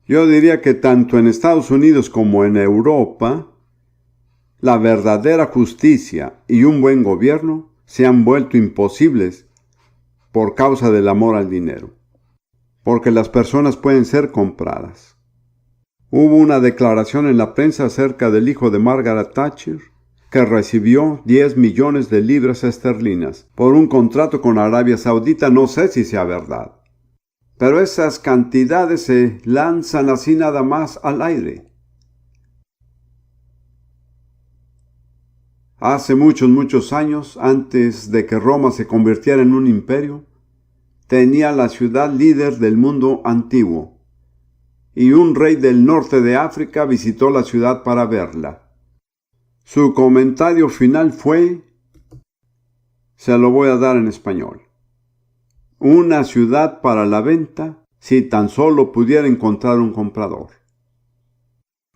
Yo diría que tanto en Estados Unidos como en Europa, la verdadera justicia y un buen gobierno se han vuelto imposibles por causa del amor al dinero, porque las personas pueden ser compradas. Hubo una declaración en la prensa acerca del hijo de Margaret Thatcher, que recibió 10 millones de libras esterlinas por un contrato con Arabia Saudita. No sé si sea verdad, pero esas cantidades se lanzan así nada más al aire. Hace muchos años, antes de que Roma se convirtiera en un imperio, tenía la ciudad líder del mundo antiguo, y un rey del norte de África visitó la ciudad para verla. Su comentario final fue, se lo voy a dar en español: una ciudad para la venta si tan solo pudiera encontrar un comprador.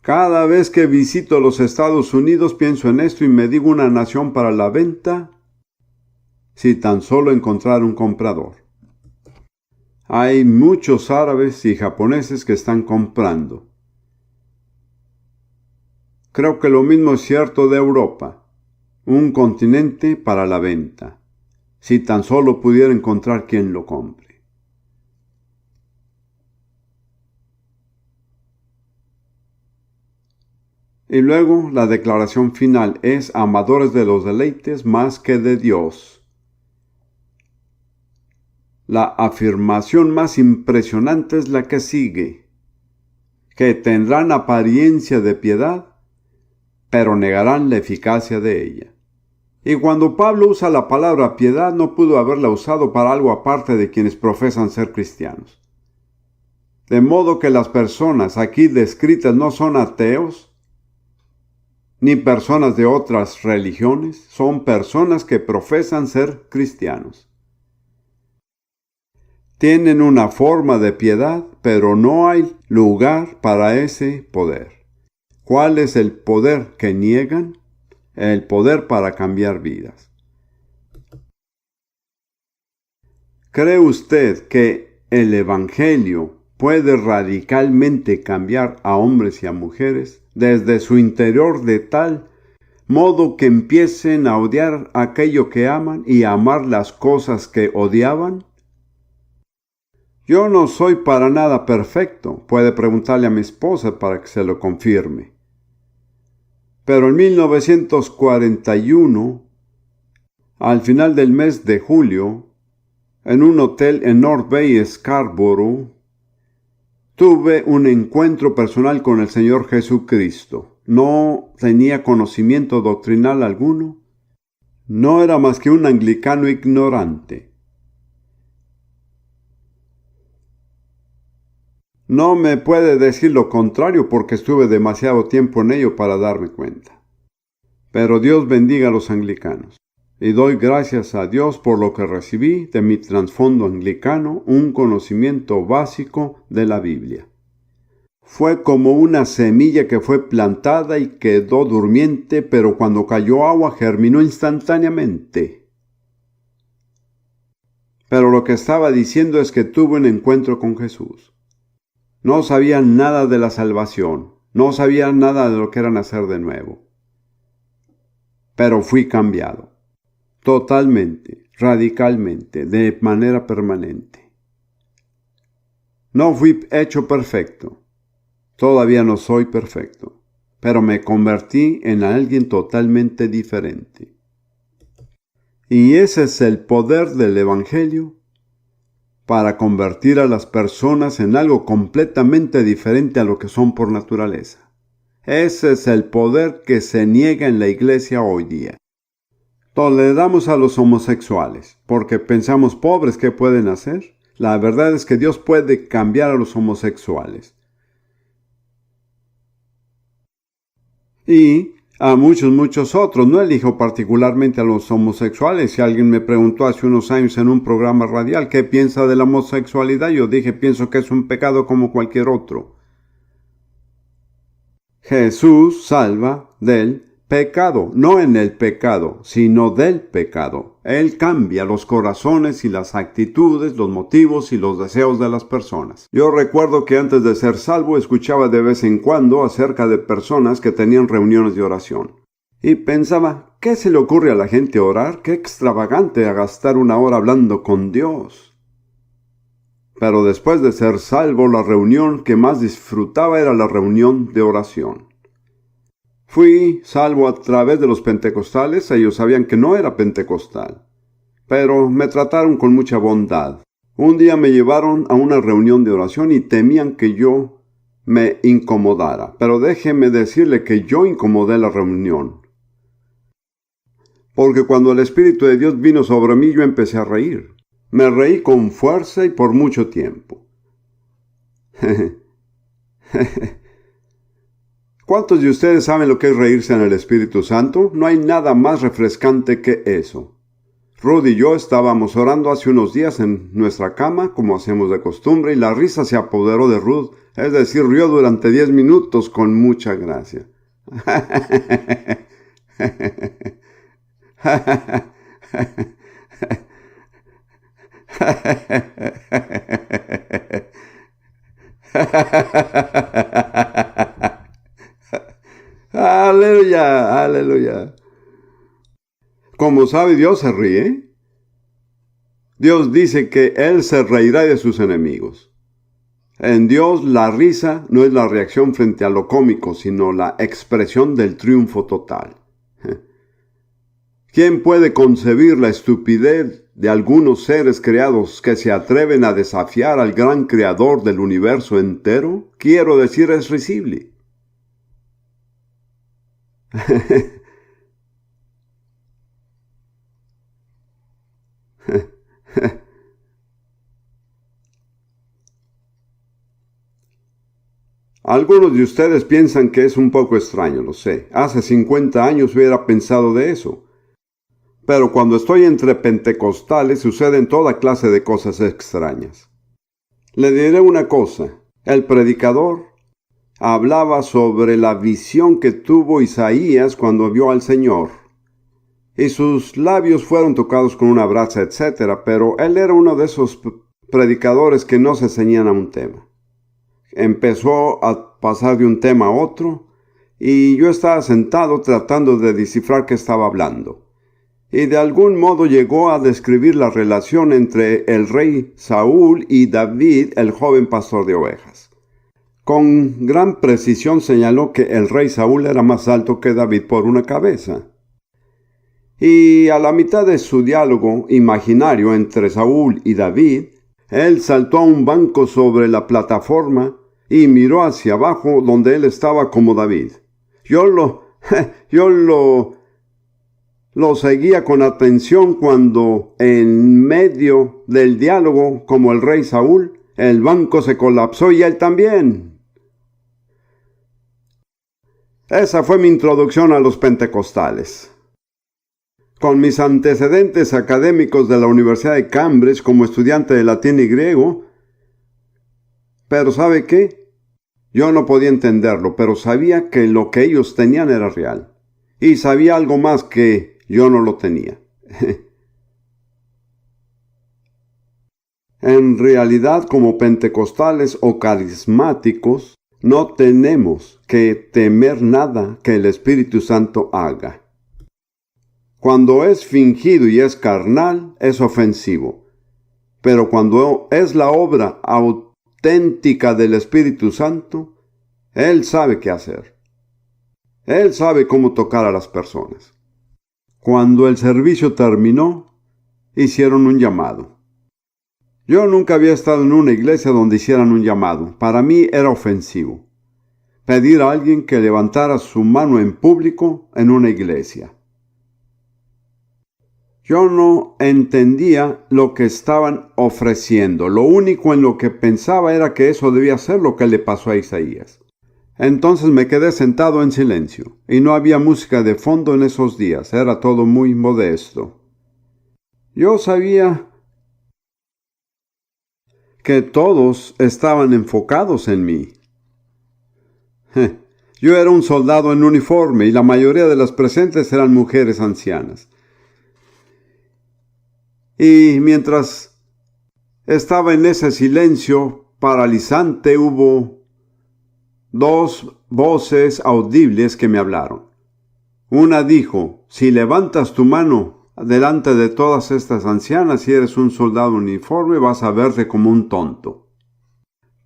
Cada vez que visito los Estados Unidos pienso en esto y me digo, una nación para la venta si tan solo encontrar un comprador. Hay muchos árabes y japoneses que están comprando. Creo que lo mismo es cierto de Europa, un continente para la venta, si tan solo pudiera encontrar quien lo compre. Y luego la declaración final es: amadores de los deleites más que de Dios. La afirmación más impresionante es la que sigue: que tendrán apariencia de piedad, pero negarán la eficacia de ella. Y cuando Pablo usa la palabra piedad, no pudo haberla usado para algo aparte de quienes profesan ser cristianos. De modo que las personas aquí descritas no son ateos, ni personas de otras religiones, son personas que profesan ser cristianos. Tienen una forma de piedad, pero no hay lugar para ese poder. ¿Cuál es el poder que niegan? El poder para cambiar vidas. ¿Cree usted que el Evangelio puede radicalmente cambiar a hombres y a mujeres desde su interior de tal modo que empiecen a odiar aquello que aman y a amar las cosas que odiaban? Yo no soy para nada perfecto. Puede preguntarle a mi esposa para que se lo confirme. Pero en 1941, al final del mes de julio, en un hotel en North Bay, Scarborough, tuve un encuentro personal con el Señor Jesucristo. No tenía conocimiento doctrinal alguno. No era más que un anglicano ignorante. No me puede decir lo contrario porque estuve demasiado tiempo en ello para darme cuenta. Pero Dios bendiga a los anglicanos. Y doy gracias a Dios por lo que recibí de mi trasfondo anglicano, un conocimiento básico de la Biblia. Fue como una semilla que fue plantada y quedó durmiente, pero cuando cayó agua germinó instantáneamente. Pero lo que estaba diciendo es que tuve un encuentro con Jesús. No sabía nada de la salvación, no sabía nada de lo que era nacer de nuevo. Pero fui cambiado, totalmente, radicalmente, de manera permanente. No fui hecho perfecto. Todavía no soy perfecto. Pero me convertí en alguien totalmente diferente. Y ese es el poder del Evangelio para convertir a las personas en algo completamente diferente a lo que son por naturaleza. Ese es el poder que se niega en la iglesia hoy día. Toleramos a los homosexuales porque pensamos, pobres, ¿qué pueden hacer? La verdad es que Dios puede cambiar a los homosexuales. Y a muchos otros. No elijo particularmente a los homosexuales. Si alguien me preguntó hace unos años en un programa radial qué piensa de la homosexualidad, yo dije, pienso que es un pecado como cualquier otro. Jesús salva del pecado, no en el pecado, sino del pecado. Él cambia los corazones y las actitudes, los motivos y los deseos de las personas. Yo recuerdo que antes de ser salvo escuchaba de vez en cuando acerca de personas que tenían reuniones de oración. Y pensaba, ¿qué se le ocurre a la gente orar? ¡Qué extravagante a gastar una hora hablando con Dios! Pero después de ser salvo, la reunión que más disfrutaba era la reunión de oración. Fui salvo a través de los pentecostales. Ellos sabían que no era pentecostal, pero me trataron con mucha bondad. Un día me llevaron a una reunión de oración y temían que yo me incomodara. Pero déjeme decirle que yo incomodé la reunión. Porque cuando el Espíritu de Dios vino sobre mí, yo empecé a reír. Me reí con fuerza y por mucho tiempo. ¿Cuántos de ustedes saben lo que es reírse en el Espíritu Santo? No hay nada más refrescante que eso. Ruth y yo estábamos orando hace unos días en nuestra cama, como hacemos de costumbre, y la risa se apoderó de Ruth, es decir, rió durante 10 minutos con mucha gracia. Aleluya, aleluya. Como sabe, Dios se ríe. Dios dice que Él se reirá de sus enemigos. En Dios la risa no es la reacción frente a lo cómico, sino la expresión del triunfo total. ¿Quién puede concebir la estupidez de algunos seres creados que se atreven a desafiar al gran creador del universo entero? Quiero decir, es risible. Algunos de ustedes piensan que es un poco extraño, lo sé. Hace 50 años hubiera pensado de eso. Pero cuando estoy entre pentecostales suceden toda clase de cosas extrañas. Le diré una cosa. El predicador hablaba sobre la visión que tuvo Isaías cuando vio al Señor. Y sus labios fueron tocados con una brasa, etc. Pero él era uno de esos predicadores que no se ceñían a un tema. Empezó a pasar de un tema a otro, y yo estaba sentado tratando de descifrar qué estaba hablando. Y de algún modo llegó a describir la relación entre el rey Saúl y David, el joven pastor de ovejas. Con gran precisión señaló que el rey Saúl era más alto que David por una cabeza. Y a la mitad de su diálogo imaginario entre Saúl y David, él saltó a un banco sobre la plataforma y miró hacia abajo donde él estaba como David. Yo lo seguía con atención cuando, en medio del diálogo, como el rey Saúl, el banco se colapsó y él también. Esa fue mi introducción a los pentecostales. Con mis antecedentes académicos de la Universidad de Cambridge como estudiante de latín y griego, pero ¿sabe qué? Yo no podía entenderlo, pero sabía que lo que ellos tenían era real. Y sabía algo más que yo no lo tenía. En realidad, como pentecostales o carismáticos, no tenemos que temer nada que el Espíritu Santo haga. Cuando es fingido y es carnal, es ofensivo. Pero cuando es la obra auténtica del Espíritu Santo, Él sabe qué hacer. Él sabe cómo tocar a las personas. Cuando el servicio terminó, hicieron un llamado. Yo nunca había estado en una iglesia donde hicieran un llamado. Para mí era ofensivo pedir a alguien que levantara su mano en público en una iglesia. Yo no entendía lo que estaban ofreciendo. Lo único en lo que pensaba era que eso debía ser lo que le pasó a Isaías. Entonces me quedé sentado en silencio, y no había música de fondo en esos días. Era todo muy modesto. Yo sabía que todos estaban enfocados en mí. Yo era un soldado en uniforme, y la mayoría de las presentes eran mujeres ancianas. Y mientras estaba en ese silencio paralizante, hubo dos voces audibles que me hablaron. Una dijo: si levantas tu mano delante de todas estas ancianas y eres un soldado uniforme, vas a verte como un tonto.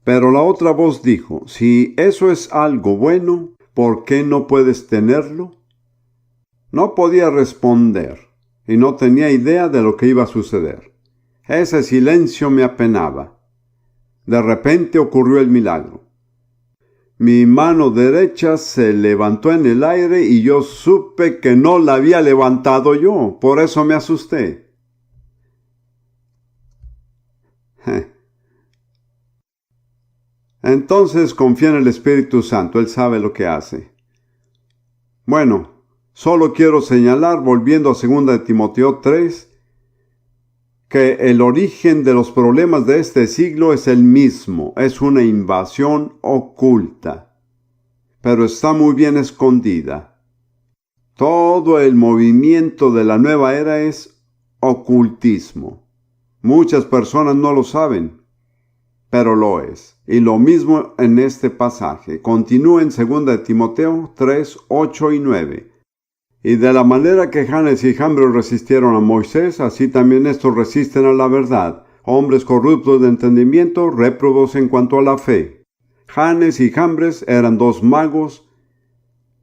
Pero la otra voz dijo: si eso es algo bueno, ¿por qué no puedes tenerlo? No podía responder, y no tenía idea de lo que iba a suceder. Ese silencio me apenaba. De repente ocurrió el milagro. Mi mano derecha se levantó en el aire y yo supe que no la había levantado yo. Por eso me asusté. Entonces confía en el Espíritu Santo. Él sabe lo que hace. Bueno, solo quiero señalar, volviendo a 2 de Timoteo 3, que el origen de los problemas de este siglo es el mismo. Es una invasión oculta, pero está muy bien escondida. Todo el movimiento de la nueva era es ocultismo. Muchas personas no lo saben, pero lo es. Y lo mismo en este pasaje. Continúa en 2 de Timoteo 3, 8 y 9. Y de la manera que Janes y Jambres resistieron a Moisés, así también estos resisten a la verdad, hombres corruptos de entendimiento, réprobos en cuanto a la fe. Janes y Jambres eran dos magos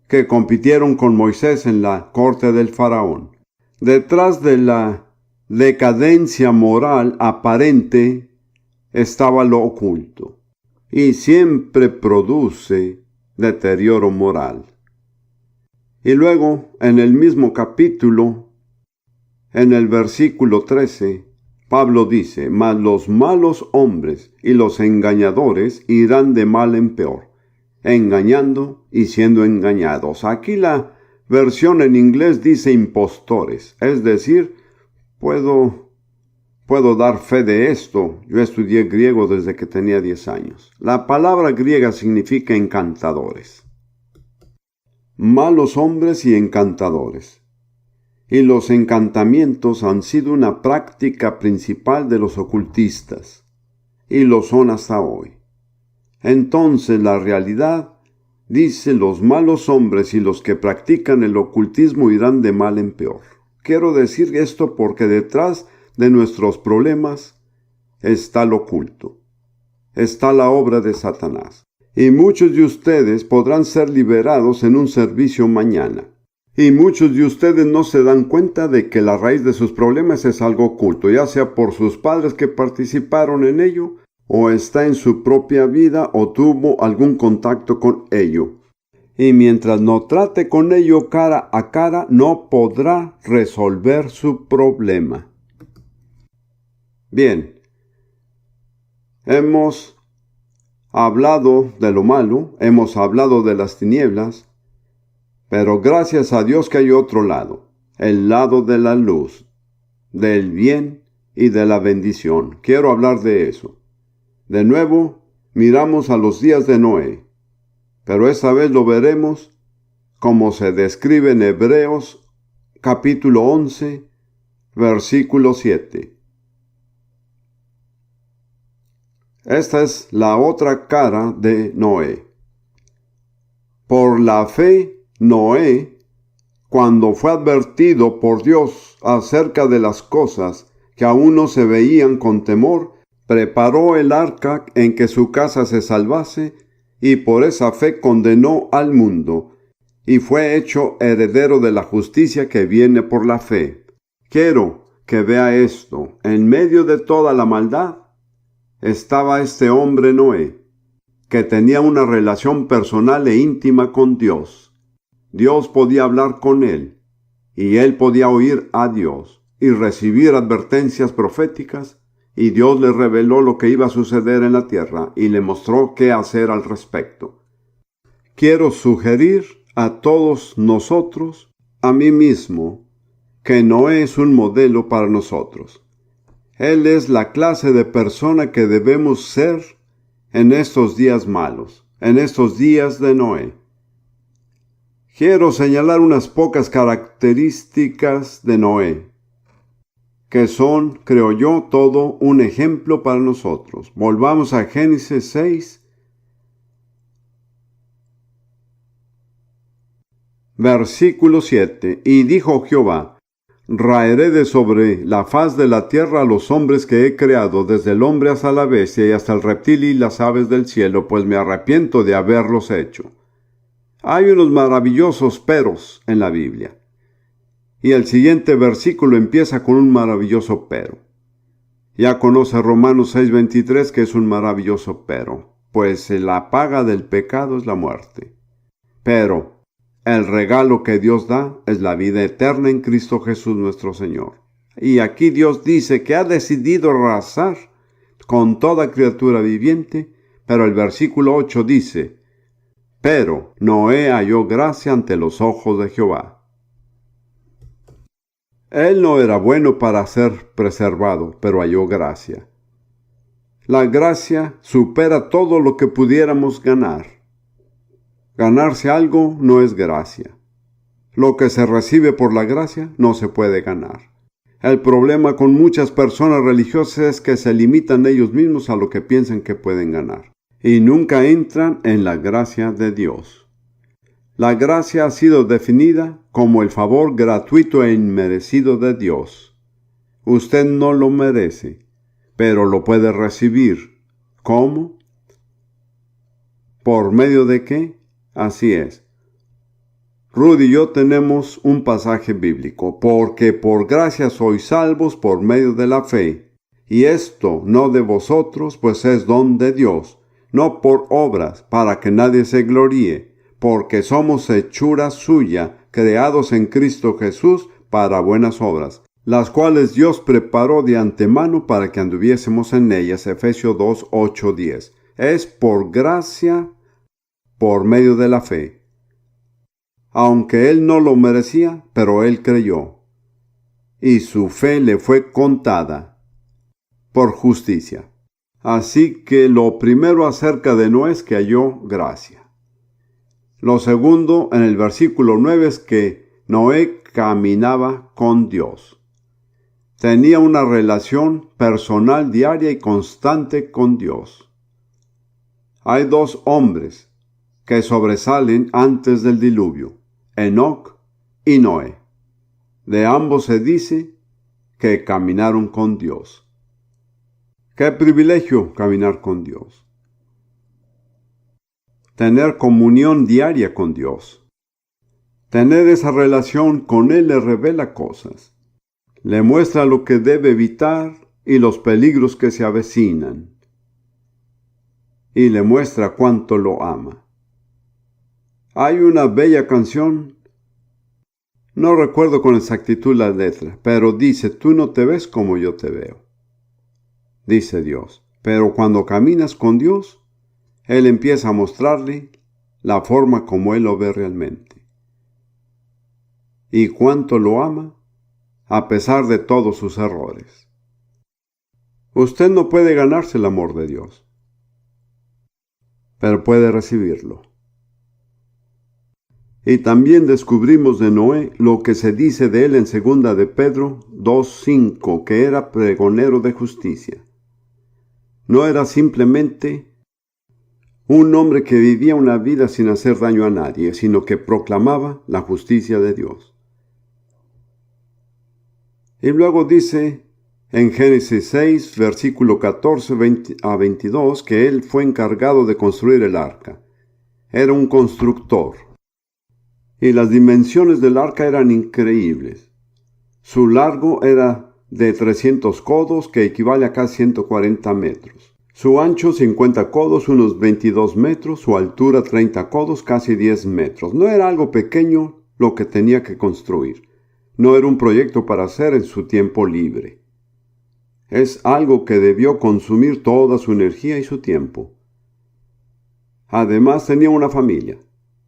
que compitieron con Moisés en la corte del faraón. Detrás de la decadencia moral aparente estaba lo oculto, y siempre produce deterioro moral. Y luego, en el mismo capítulo, en el versículo 13, Pablo dice: mas los malos hombres y los engañadores irán de mal en peor, engañando y siendo engañados. Aquí la versión en inglés dice impostores, es decir, puedo dar fe de esto. Yo estudié griego desde que tenía 10 años. La palabra griega significa encantadores. Malos hombres y encantadores. Y los encantamientos han sido una práctica principal de los ocultistas, y lo son hasta hoy. Entonces la realidad dice: los malos hombres y los que practican el ocultismo irán de mal en peor. Quiero decir esto porque detrás de nuestros problemas está lo oculto, está la obra de Satanás. Y muchos de ustedes podrán ser liberados en un servicio mañana. Y muchos de ustedes no se dan cuenta de que la raíz de sus problemas es algo oculto, ya sea por sus padres que participaron en ello, o está en su propia vida, o tuvo algún contacto con ello. Y mientras no trate con ello cara a cara, no podrá resolver su problema. Bien, hemos hablado de lo malo, hemos hablado de las tinieblas, pero gracias a Dios que hay otro lado, el lado de la luz, del bien y de la bendición. Quiero hablar de eso. De nuevo, miramos a los días de Noé, pero esta vez lo veremos como se describe en Hebreos capítulo 11, versículo 7. Esta es la otra cara de Noé. Por la fe, Noé, cuando fue advertido por Dios acerca de las cosas que aún no se veían con temor, preparó el arca en que su casa se salvase, y por esa fe condenó al mundo, y fue hecho heredero de la justicia que viene por la fe. Quiero que vea esto. En medio de toda la maldad estaba este hombre Noé, que tenía una relación personal e íntima con Dios. Dios podía hablar con él, y él podía oír a Dios y recibir advertencias proféticas, y Dios le reveló lo que iba a suceder en la tierra y le mostró qué hacer al respecto. Quiero sugerir a todos nosotros, a mí mismo, que Noé es un modelo para nosotros. Él es la clase de persona que debemos ser en estos días malos, en estos días de Noé. Quiero señalar unas pocas características de Noé, que son, creo yo, todo un ejemplo para nosotros. Volvamos a Génesis 6, versículo 7. Y dijo Jehová: raeré de sobre la faz de la tierra a los hombres que he creado, desde el hombre hasta la bestia y hasta el reptil y las aves del cielo, pues me arrepiento de haberlos hecho. Hay unos maravillosos peros en la Biblia. Y el siguiente versículo empieza con un maravilloso pero. Ya conoce Romanos 6:23, que es un maravilloso pero, pues la paga del pecado es la muerte. Pero el regalo que Dios da es la vida eterna en Cristo Jesús nuestro Señor. Y aquí Dios dice que ha decidido arrasar con toda criatura viviente, pero el versículo 8 dice: pero Noé halló gracia ante los ojos de Jehová. Él no era bueno para ser preservado, pero halló gracia. La gracia supera todo lo que pudiéramos ganar. Ganarse algo no es gracia. Lo que se recibe por la gracia no se puede ganar. El problema con muchas personas religiosas es que se limitan ellos mismos a lo que piensan que pueden ganar, y nunca entran en la gracia de Dios. La gracia ha sido definida como el favor gratuito e inmerecido de Dios. Usted no lo merece, pero lo puede recibir. ¿Cómo? ¿Por medio de qué? Así es. Rudy y yo tenemos un pasaje bíblico: porque por gracia sois salvos por medio de la fe, y esto no de vosotros, pues es don de Dios, no por obras, para que nadie se gloríe, porque somos hechura suya, creados en Cristo Jesús para buenas obras, las cuales Dios preparó de antemano para que anduviésemos en ellas. Efesios 2, 8, 10. Es por gracia, por medio de la fe. Aunque él no lo merecía, pero él creyó, y su fe le fue contada por justicia. Así que lo primero acerca de Noé es que halló gracia. Lo segundo, en el versículo 9, es que Noé caminaba con Dios. Tenía una relación personal diaria y constante con Dios. Hay dos hombres que sobresalen antes del diluvio: Enoc y Noé. De ambos se dice que caminaron con Dios. ¡Qué privilegio caminar con Dios! Tener comunión diaria con Dios. Tener esa relación con Él le revela cosas. Le muestra lo que debe evitar y los peligros que se avecinan. Y le muestra cuánto lo ama. Hay una bella canción, no recuerdo con exactitud la letra, pero dice: tú no te ves como yo te veo, dice Dios. Pero cuando caminas con Dios, Él empieza a mostrarle la forma como Él lo ve realmente. Y cuánto lo ama, a pesar de todos sus errores. Usted no puede ganarse el amor de Dios, pero puede recibirlo. Y también descubrimos de Noé lo que se dice de él en 2 de Pedro 2:5, que era pregonero de justicia. No era simplemente un hombre que vivía una vida sin hacer daño a nadie, sino que proclamaba la justicia de Dios. Y luego dice en Génesis 6, versículo 14 a 22, que él fue encargado de construir el arca. Era un constructor. Y las dimensiones del arca eran increíbles. Su largo era de 300 codos, que equivale a casi 140 metros. Su ancho 50 codos, unos 22 metros. Su altura 30 codos, casi 10 metros. No era algo pequeño lo que tenía que construir. No era un proyecto para hacer en su tiempo libre. Es algo que debió consumir toda su energía y su tiempo. Además tenía una familia,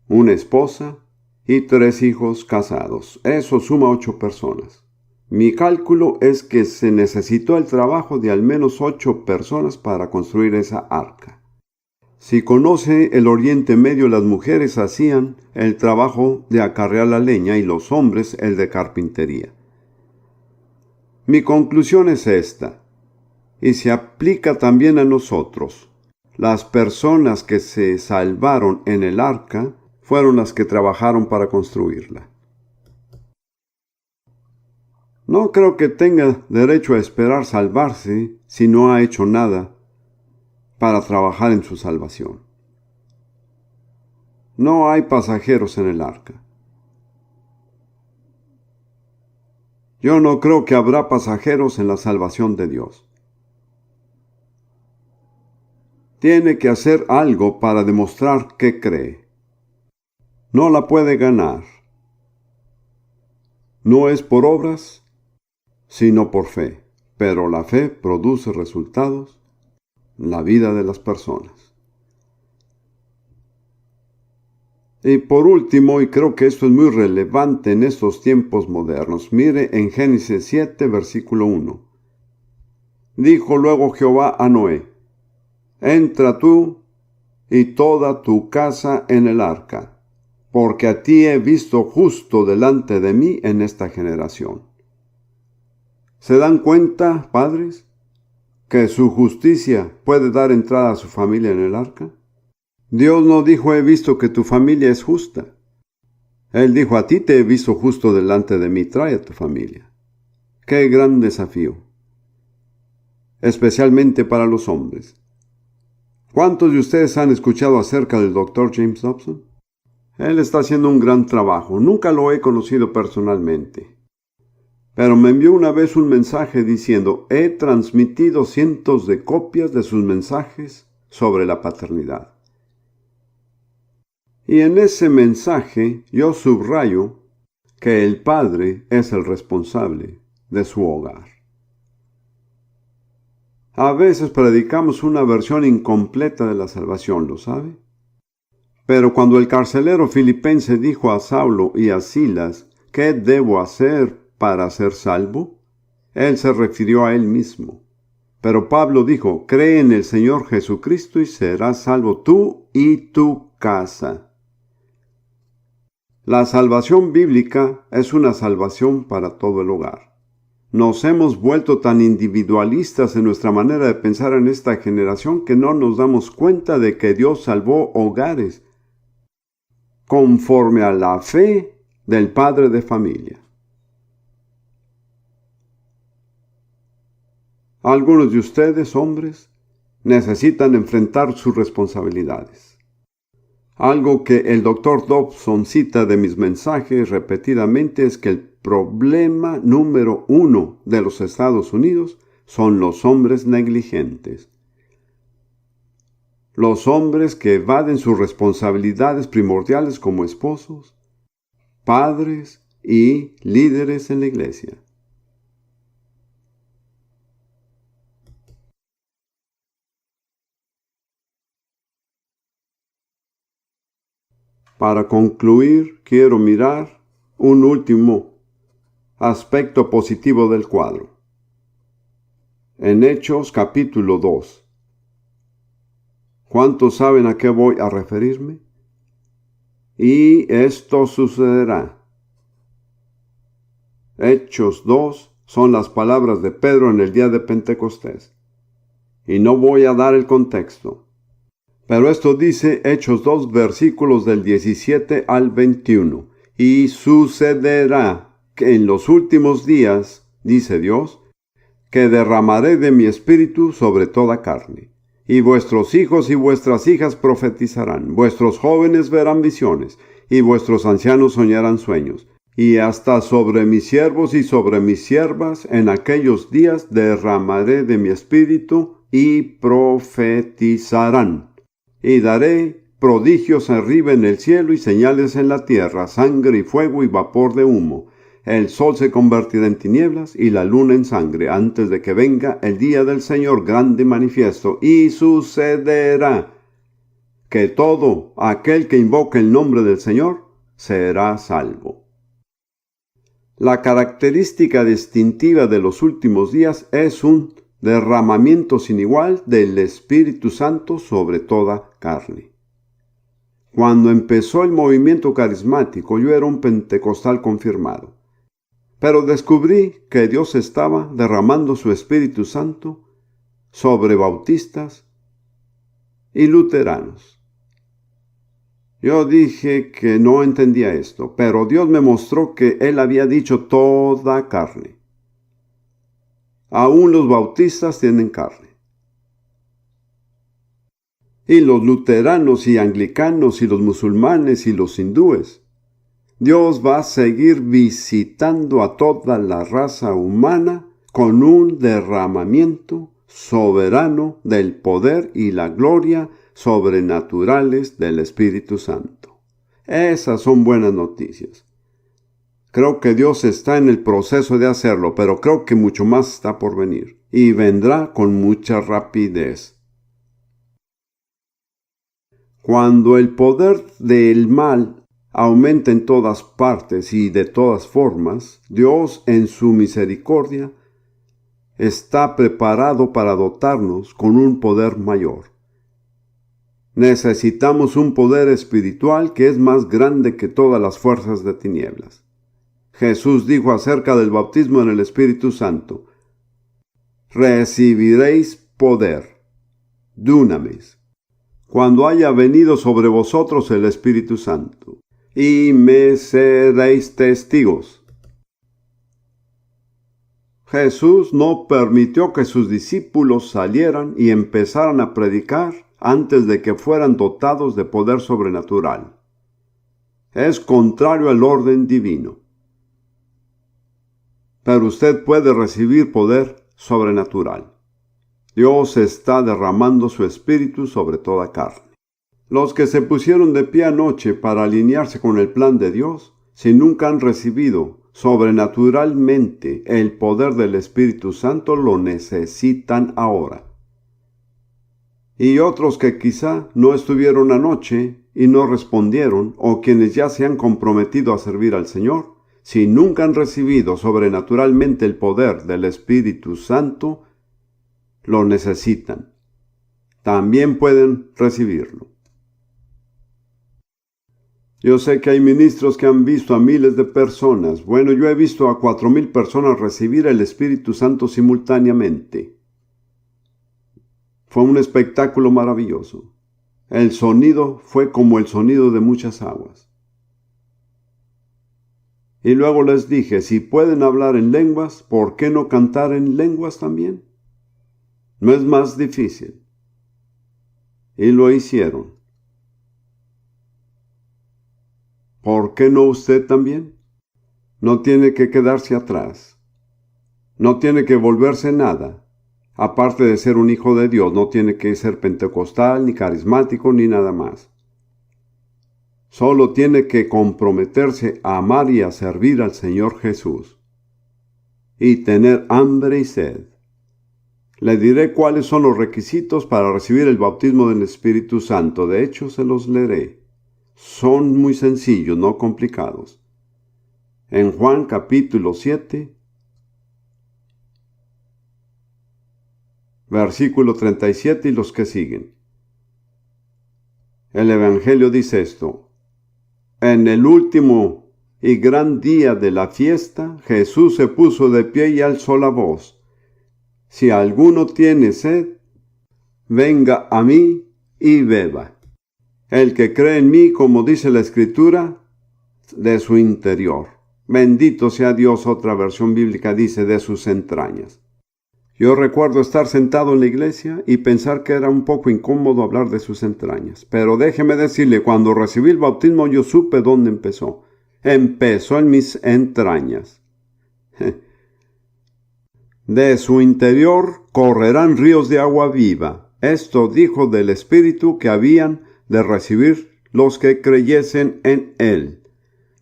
una esposa y 3 hijos casados. Eso suma 8 personas. Mi cálculo es que se necesitó el trabajo de al menos 8 personas para construir esa arca. Si conoce el Oriente Medio, las mujeres hacían el trabajo de acarrear la leña y los hombres el de carpintería. Mi conclusión es esta, y se aplica también a nosotros. Las personas que se salvaron en el arca fueron las que trabajaron para construirla. No creo que tenga derecho a esperar salvarse si no ha hecho nada para trabajar en su salvación. No hay pasajeros en el arca. Yo no creo que habrá pasajeros en la salvación de Dios. Tiene que hacer algo para demostrar que cree. No la puede ganar. No es por obras, sino por fe. Pero la fe produce resultados en la vida de las personas. Y por último, y creo que esto es muy relevante en estos tiempos modernos, mire en Génesis 7, versículo 1. Dijo luego Jehová a Noé: entra tú y toda tu casa en el arca, porque a ti he visto justo delante de mí en esta generación. ¿Se dan cuenta, padres, que su justicia puede dar entrada a su familia en el arca? Dios no dijo: he visto que tu familia es justa. Él dijo: a ti te he visto justo delante de mí, trae a tu familia. ¡Qué gran desafío! Especialmente para los hombres. ¿Cuántos de ustedes han escuchado acerca del Dr. James Dobson? Él está haciendo un gran trabajo. Nunca lo he conocido personalmente. Pero me envió una vez un mensaje diciendo: he transmitido cientos de copias de sus mensajes sobre la paternidad. Y en ese mensaje yo subrayo que el padre es el responsable de su hogar. A veces predicamos una versión incompleta de la salvación, ¿lo sabe? Pero cuando el carcelero filipense dijo a Saulo y a Silas: ¿qué debo hacer para ser salvo?, él se refirió a él mismo. Pero Pablo dijo: cree en el Señor Jesucristo y serás salvo tú y tu casa. La salvación bíblica es una salvación para todo el hogar. Nos hemos vuelto tan individualistas en nuestra manera de pensar en esta generación que no nos damos cuenta de que Dios salvó hogares conforme a la fe del padre de familia. Algunos de ustedes, hombres, necesitan enfrentar sus responsabilidades. Algo que el Dr. Dobson cita de mis mensajes repetidamente es que el problema número 1 de los Estados Unidos son los hombres negligentes. Los hombres que evaden sus responsabilidades primordiales como esposos, padres y líderes en la iglesia. Para concluir, quiero mirar un último aspecto positivo del cuadro. En Hechos capítulo 2. ¿Cuántos saben a qué voy a referirme? Y esto sucederá. Hechos 2 son las palabras de Pedro en el día de Pentecostés. Y no voy a dar el contexto. Pero esto dice Hechos 2, versículos del 17 al 21. Y sucederá que en los últimos días, dice Dios, que derramaré de mi espíritu sobre toda carne. Y vuestros hijos y vuestras hijas profetizarán, vuestros jóvenes verán visiones, y vuestros ancianos soñarán sueños. Y hasta sobre mis siervos y sobre mis siervas en aquellos días derramaré de mi espíritu y profetizarán. Y daré prodigios arriba en el cielo y señales en la tierra, sangre y fuego y vapor de humo. El sol se convertirá en tinieblas y la luna en sangre antes de que venga el día del Señor grande y manifiesto. Y sucederá que todo aquel que invoque el nombre del Señor será salvo. La característica distintiva de los últimos días es un derramamiento sin igual del Espíritu Santo sobre toda carne. Cuando empezó el movimiento carismático, yo era un pentecostal confirmado. Pero descubrí que Dios estaba derramando su Espíritu Santo sobre bautistas y luteranos. Yo dije que no entendía esto, pero Dios me mostró que Él había dicho toda carne. Aún los bautistas tienen carne. Y los luteranos y anglicanos y los musulmanes y los hindúes. Dios va a seguir visitando a toda la raza humana con un derramamiento soberano del poder y la gloria sobrenaturales del Espíritu Santo. Esas son buenas noticias. Creo que Dios está en el proceso de hacerlo, pero creo que mucho más está por venir, y vendrá con mucha rapidez. Cuando el poder del mal aumenta en todas partes y de todas formas, Dios en su misericordia está preparado para dotarnos con un poder mayor. Necesitamos un poder espiritual que es más grande que todas las fuerzas de tinieblas. Jesús dijo acerca del bautismo en el Espíritu Santo: recibiréis poder, dunamis, cuando haya venido sobre vosotros el Espíritu Santo, y me seréis testigos. Jesús no permitió que sus discípulos salieran y empezaran a predicar antes de que fueran dotados de poder sobrenatural. Es contrario al orden divino. Pero usted puede recibir poder sobrenatural. Dios está derramando su espíritu sobre toda carne. Los que se pusieron de pie anoche para alinearse con el plan de Dios, si nunca han recibido sobrenaturalmente el poder del Espíritu Santo, lo necesitan ahora. Y otros que quizá no estuvieron anoche y no respondieron, o quienes ya se han comprometido a servir al Señor, si nunca han recibido sobrenaturalmente el poder del Espíritu Santo, lo necesitan. También pueden recibirlo. Yo sé que hay ministros que han visto a miles de personas. Bueno, yo he visto a 4,000 personas recibir el Espíritu Santo simultáneamente. Fue un espectáculo maravilloso. El sonido fue como el sonido de muchas aguas. Y luego les dije, si pueden hablar en lenguas, ¿por qué no cantar en lenguas también? No es más difícil. Y lo hicieron. ¿Por qué no usted también? No tiene que quedarse atrás. No tiene que volverse nada. Aparte de ser un hijo de Dios, no tiene que ser pentecostal, ni carismático, ni nada más. Solo tiene que comprometerse a amar y a servir al Señor Jesús. Y tener hambre y sed. Le diré cuáles son los requisitos para recibir el bautismo del Espíritu Santo. De hecho, se los leeré. Son muy sencillos, no complicados. En Juan capítulo 7, versículo 37 y los que siguen. El Evangelio dice esto: en el último y gran día de la fiesta, Jesús se puso de pie y alzó la voz: si alguno tiene sed, venga a mí y beba. El que cree en mí, como dice la Escritura, de su interior. Bendito sea Dios, otra versión bíblica dice, de sus entrañas. Yo recuerdo estar sentado en la iglesia y pensar que era un poco incómodo hablar de sus entrañas. Pero déjeme decirle, cuando recibí el bautismo yo supe dónde empezó. Empezó en mis entrañas. De su interior correrán ríos de agua viva. Esto dijo del Espíritu que habían de recibir los que creyesen en él.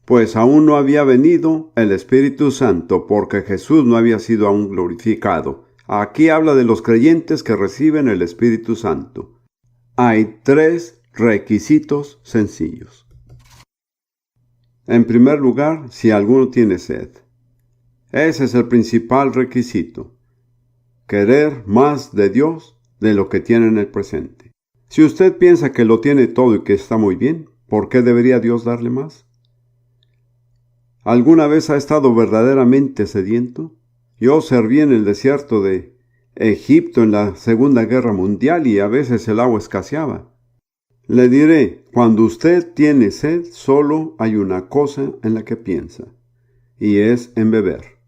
Pues aún no había venido el Espíritu Santo, porque Jesús no había sido aún glorificado. Aquí habla de los creyentes que reciben el Espíritu Santo. Hay 3 requisitos sencillos. En primer lugar, si alguno tiene sed. Ese es el principal requisito. Querer más de Dios de lo que tiene en el presente. Si usted piensa que lo tiene todo y que está muy bien, ¿por qué debería Dios darle más? ¿Alguna vez ha estado verdaderamente sediento? Yo serví en el desierto de Egipto en la Segunda Guerra Mundial y a veces el agua escaseaba. Le diré, cuando usted tiene sed, solo hay una cosa en la que piensa, y es en beber.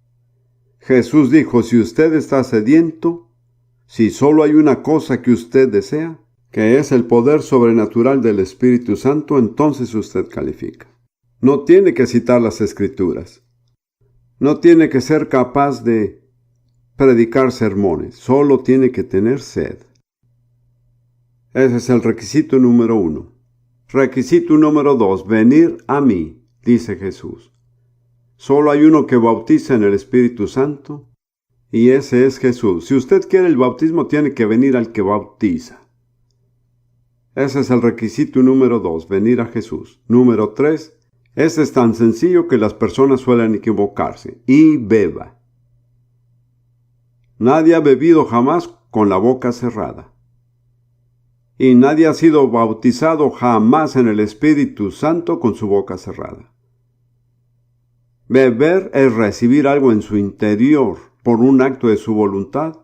Jesús dijo, si usted está sediento, si solo hay una cosa que usted desea, que es el poder sobrenatural del Espíritu Santo, entonces usted califica. No tiene que citar las Escrituras. No tiene que ser capaz de predicar sermones. Solo tiene que tener sed. Ese es el requisito número 1. Requisito número 2. Venir a mí, dice Jesús. Solo hay uno que bautiza en el Espíritu Santo, y ese es Jesús. Si usted quiere el bautismo, tiene que venir al que bautiza. Ese es el requisito número 2, venir a Jesús. Número 3. Este es tan sencillo que las personas suelen equivocarse. Y beba. Nadie ha bebido jamás con la boca cerrada. Y nadie ha sido bautizado jamás en el Espíritu Santo con su boca cerrada. Beber es recibir algo en su interior por un acto de su voluntad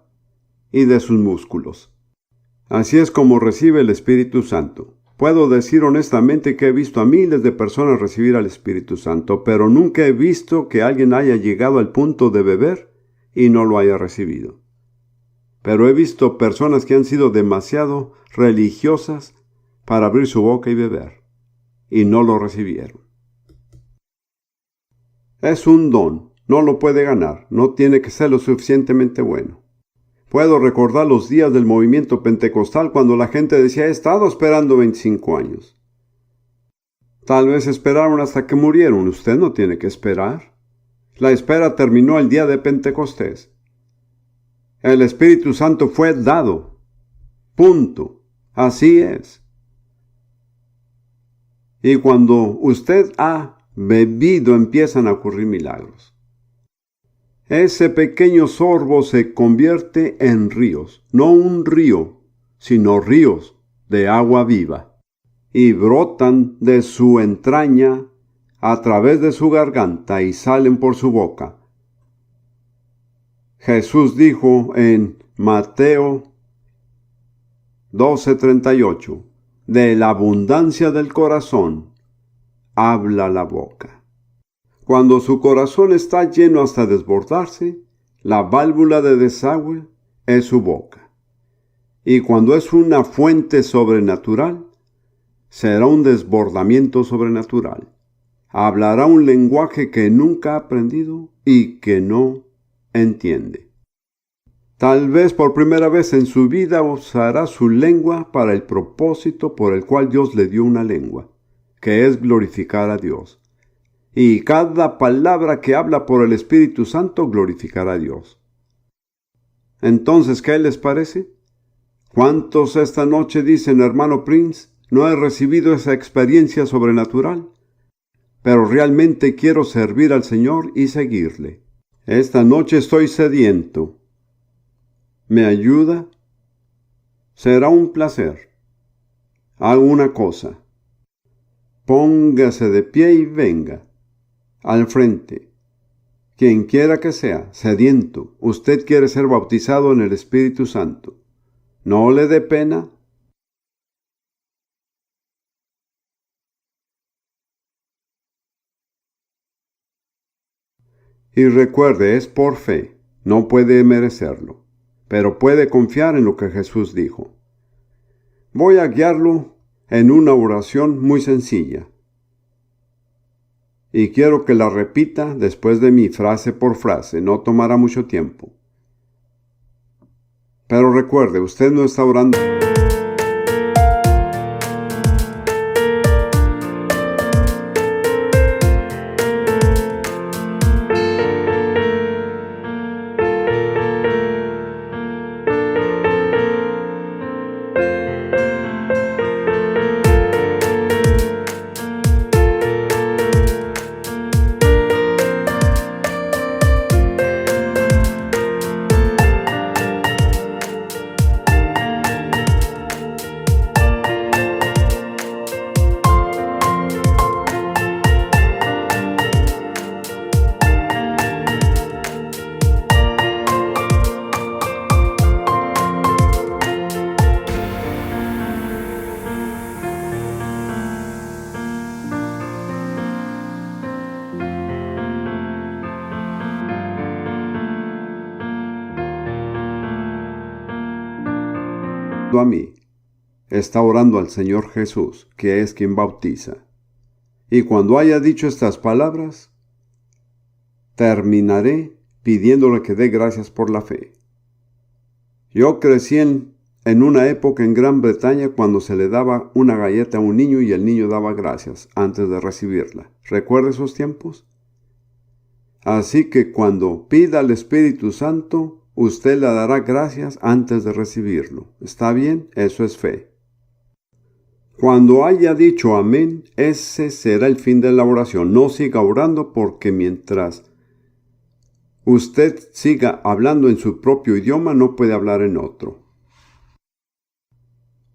y de sus músculos. Así es como recibe el Espíritu Santo. Puedo decir honestamente que he visto a miles de personas recibir al Espíritu Santo, pero nunca he visto que alguien haya llegado al punto de beber y no lo haya recibido. Pero he visto personas que han sido demasiado religiosas para abrir su boca y beber, y no lo recibieron. Es un don, no lo puede ganar, no tiene que ser lo suficientemente bueno. Puedo recordar los días del movimiento pentecostal cuando la gente decía, he estado esperando 25 años. Tal vez esperaron hasta que murieron. Usted no tiene que esperar. La espera terminó el día de Pentecostés. El Espíritu Santo fue dado. Punto. Así es. Y cuando usted ha bebido, empiezan a ocurrir milagros. Ese pequeño sorbo se convierte en ríos, no un río, sino ríos de agua viva, y brotan de su entraña a través de su garganta y salen por su boca. Jesús dijo en Mateo 12:38, de la abundancia del corazón habla la boca. Cuando su corazón está lleno hasta desbordarse, la válvula de desagüe es su boca. Y cuando es una fuente sobrenatural, será un desbordamiento sobrenatural. Hablará un lenguaje que nunca ha aprendido y que no entiende. Tal vez por primera vez en su vida usará su lengua para el propósito por el cual Dios le dio una lengua, que es glorificar a Dios. Y cada palabra que habla por el Espíritu Santo glorificará a Dios. Entonces, ¿qué les parece? ¿Cuántos esta noche dicen, hermano Prince, no he recibido esa experiencia sobrenatural? Pero realmente quiero servir al Señor y seguirle. Esta noche estoy sediento. ¿Me ayuda? Será un placer. Haga una cosa. Póngase de pie y venga. Al frente. Quien quiera que sea, sediento, usted quiere ser bautizado en el Espíritu Santo. No le dé pena. Y recuerde, es por fe, no puede merecerlo. pero puede confiar en lo que Jesús dijo. Voy a guiarlo en una oración muy sencilla. Y quiero que la repita después de mí, frase por frase. No tomará mucho tiempo. Pero recuerde, usted no está orando. A mí, está orando al Señor Jesús, que es quien bautiza. Y cuando haya dicho estas palabras, terminaré pidiéndole que dé gracias por la fe. Yo crecí en una época en Gran Bretaña cuando se le daba una galleta a un niño y el niño daba gracias antes de recibirla. ¿Recuerda esos tiempos? Así que cuando pida al Espíritu Santo, usted le dará gracias antes de recibirlo. ¿Está bien? Eso es fe. Cuando haya dicho amén, ese será el fin de la oración. No siga orando porque mientras usted siga hablando en su propio idioma, no puede hablar en otro.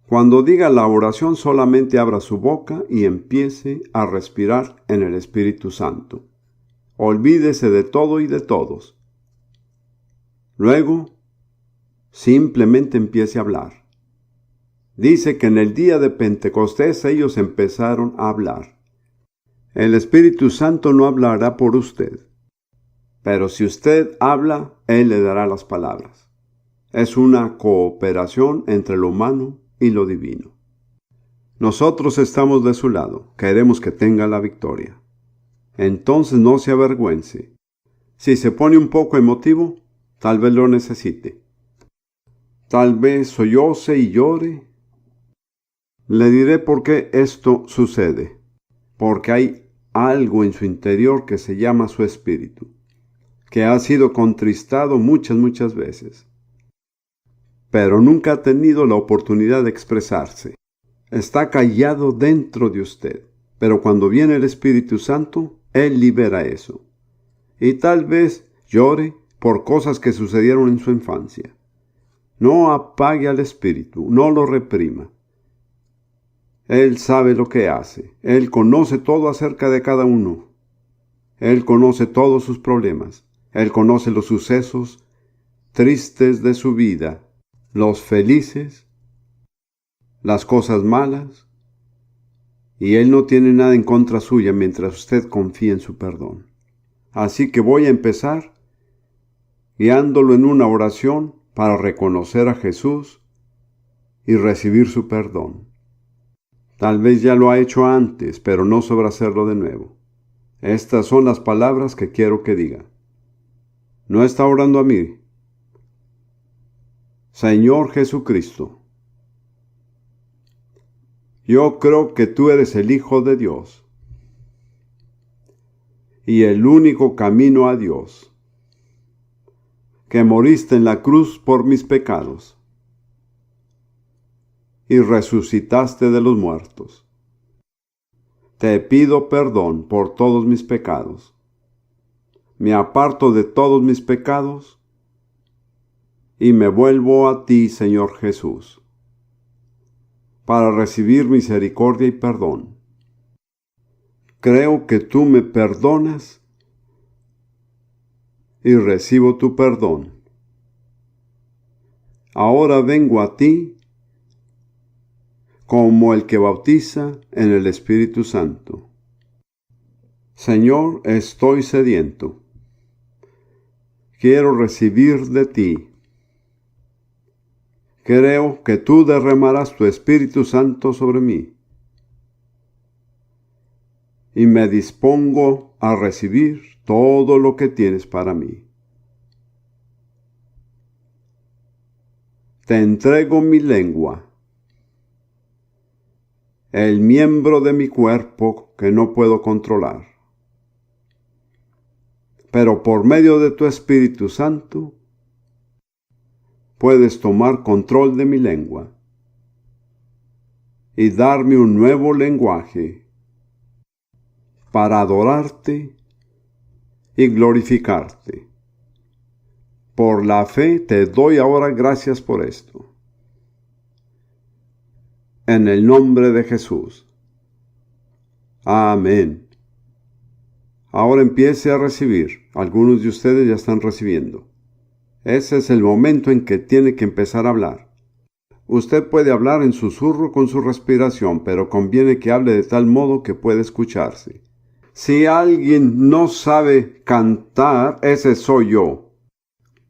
Cuando diga la oración, solamente abra su boca y empiece a respirar en el Espíritu Santo. Olvídese de todo y de todos. Luego, simplemente empiece a hablar. Dice que en el día de Pentecostés ellos empezaron a hablar. El Espíritu Santo no hablará por usted, pero si usted habla, Él le dará las palabras. Es una cooperación entre lo humano y lo divino. Nosotros estamos de su lado, queremos que tenga la victoria. Entonces no se avergüence. Si se pone un poco emotivo, tal vez lo necesite. Tal vez solloce y llore. Le diré por qué esto sucede. Porque hay algo en su interior que se llama su espíritu, que ha sido contristado muchas veces, pero nunca ha tenido la oportunidad de expresarse. Está callado dentro de usted, pero cuando viene el Espíritu Santo, Él libera eso. Y tal vez llore por cosas que sucedieron en su infancia. No apague al Espíritu, no lo reprima. Él sabe lo que hace. Él conoce todo acerca de cada uno. Él conoce todos sus problemas. Él conoce los sucesos tristes de su vida, los felices, las cosas malas. Y Él no tiene nada en contra suya mientras usted confía en su perdón. Así que voy a empezar guiándolo en una oración para reconocer a Jesús y recibir su perdón. Tal vez ya lo ha hecho antes, pero no sobra hacerlo de nuevo. Estas son las palabras que quiero que diga. No está orando a mí. Señor Jesucristo, yo creo que tú eres el Hijo de Dios y el único camino a Dios, que moriste en la cruz por mis pecados y resucitaste de los muertos. Te pido perdón por todos mis pecados. Me aparto de todos mis pecados y me vuelvo a ti, Señor Jesús, para recibir misericordia y perdón. Creo que tú me perdonas y recibo tu perdón. Ahora vengo a ti como el que bautiza en el Espíritu Santo. Señor, estoy sediento. Quiero recibir de ti. Creo que tú derramarás tu Espíritu Santo sobre mí. Y me dispongo a recibir todo lo que tienes para mí. Te entrego mi lengua, el miembro de mi cuerpo que no puedo controlar. Pero por medio de tu Espíritu Santo, puedes tomar control de mi lengua y darme un nuevo lenguaje para adorarte y glorificarte. Por la fe te doy ahora gracias por esto. En el nombre de Jesús. Amén. Ahora empiece a recibir. Algunos de ustedes ya están recibiendo. Ese es el momento en que tiene que empezar a hablar. Usted puede hablar en susurro con su respiración, pero conviene que hable de tal modo que pueda escucharse. Si alguien no sabe cantar, ese soy yo.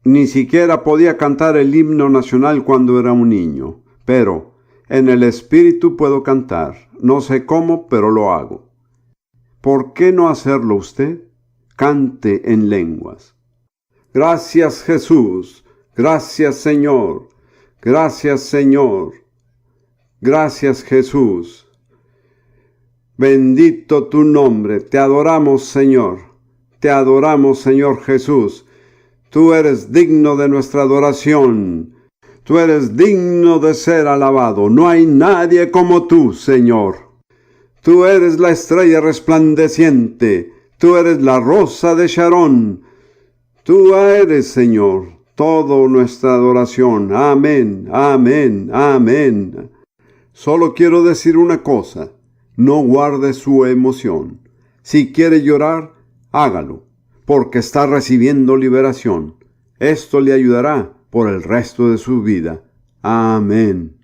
Ni siquiera podía cantar el himno nacional cuando era un niño, pero en el espíritu puedo cantar. No sé cómo, pero lo hago. ¿Por qué no hacerlo usted? Cante en lenguas. Gracias Jesús, gracias Señor, gracias Señor, gracias Jesús. Bendito tu nombre, te adoramos Señor, te adoramos Señor Jesús. Tú eres digno de nuestra adoración. Tú eres digno de ser alabado. No hay nadie como tú, Señor. Tú eres la estrella resplandeciente. Tú eres la rosa de Sharon. Tú eres, Señor, toda nuestra adoración. Amén, amén, amén. Solo quiero decir una cosa. No guarde su emoción. Si quiere llorar, hágalo, porque está recibiendo liberación. Esto le ayudará por el resto de su vida. Amén.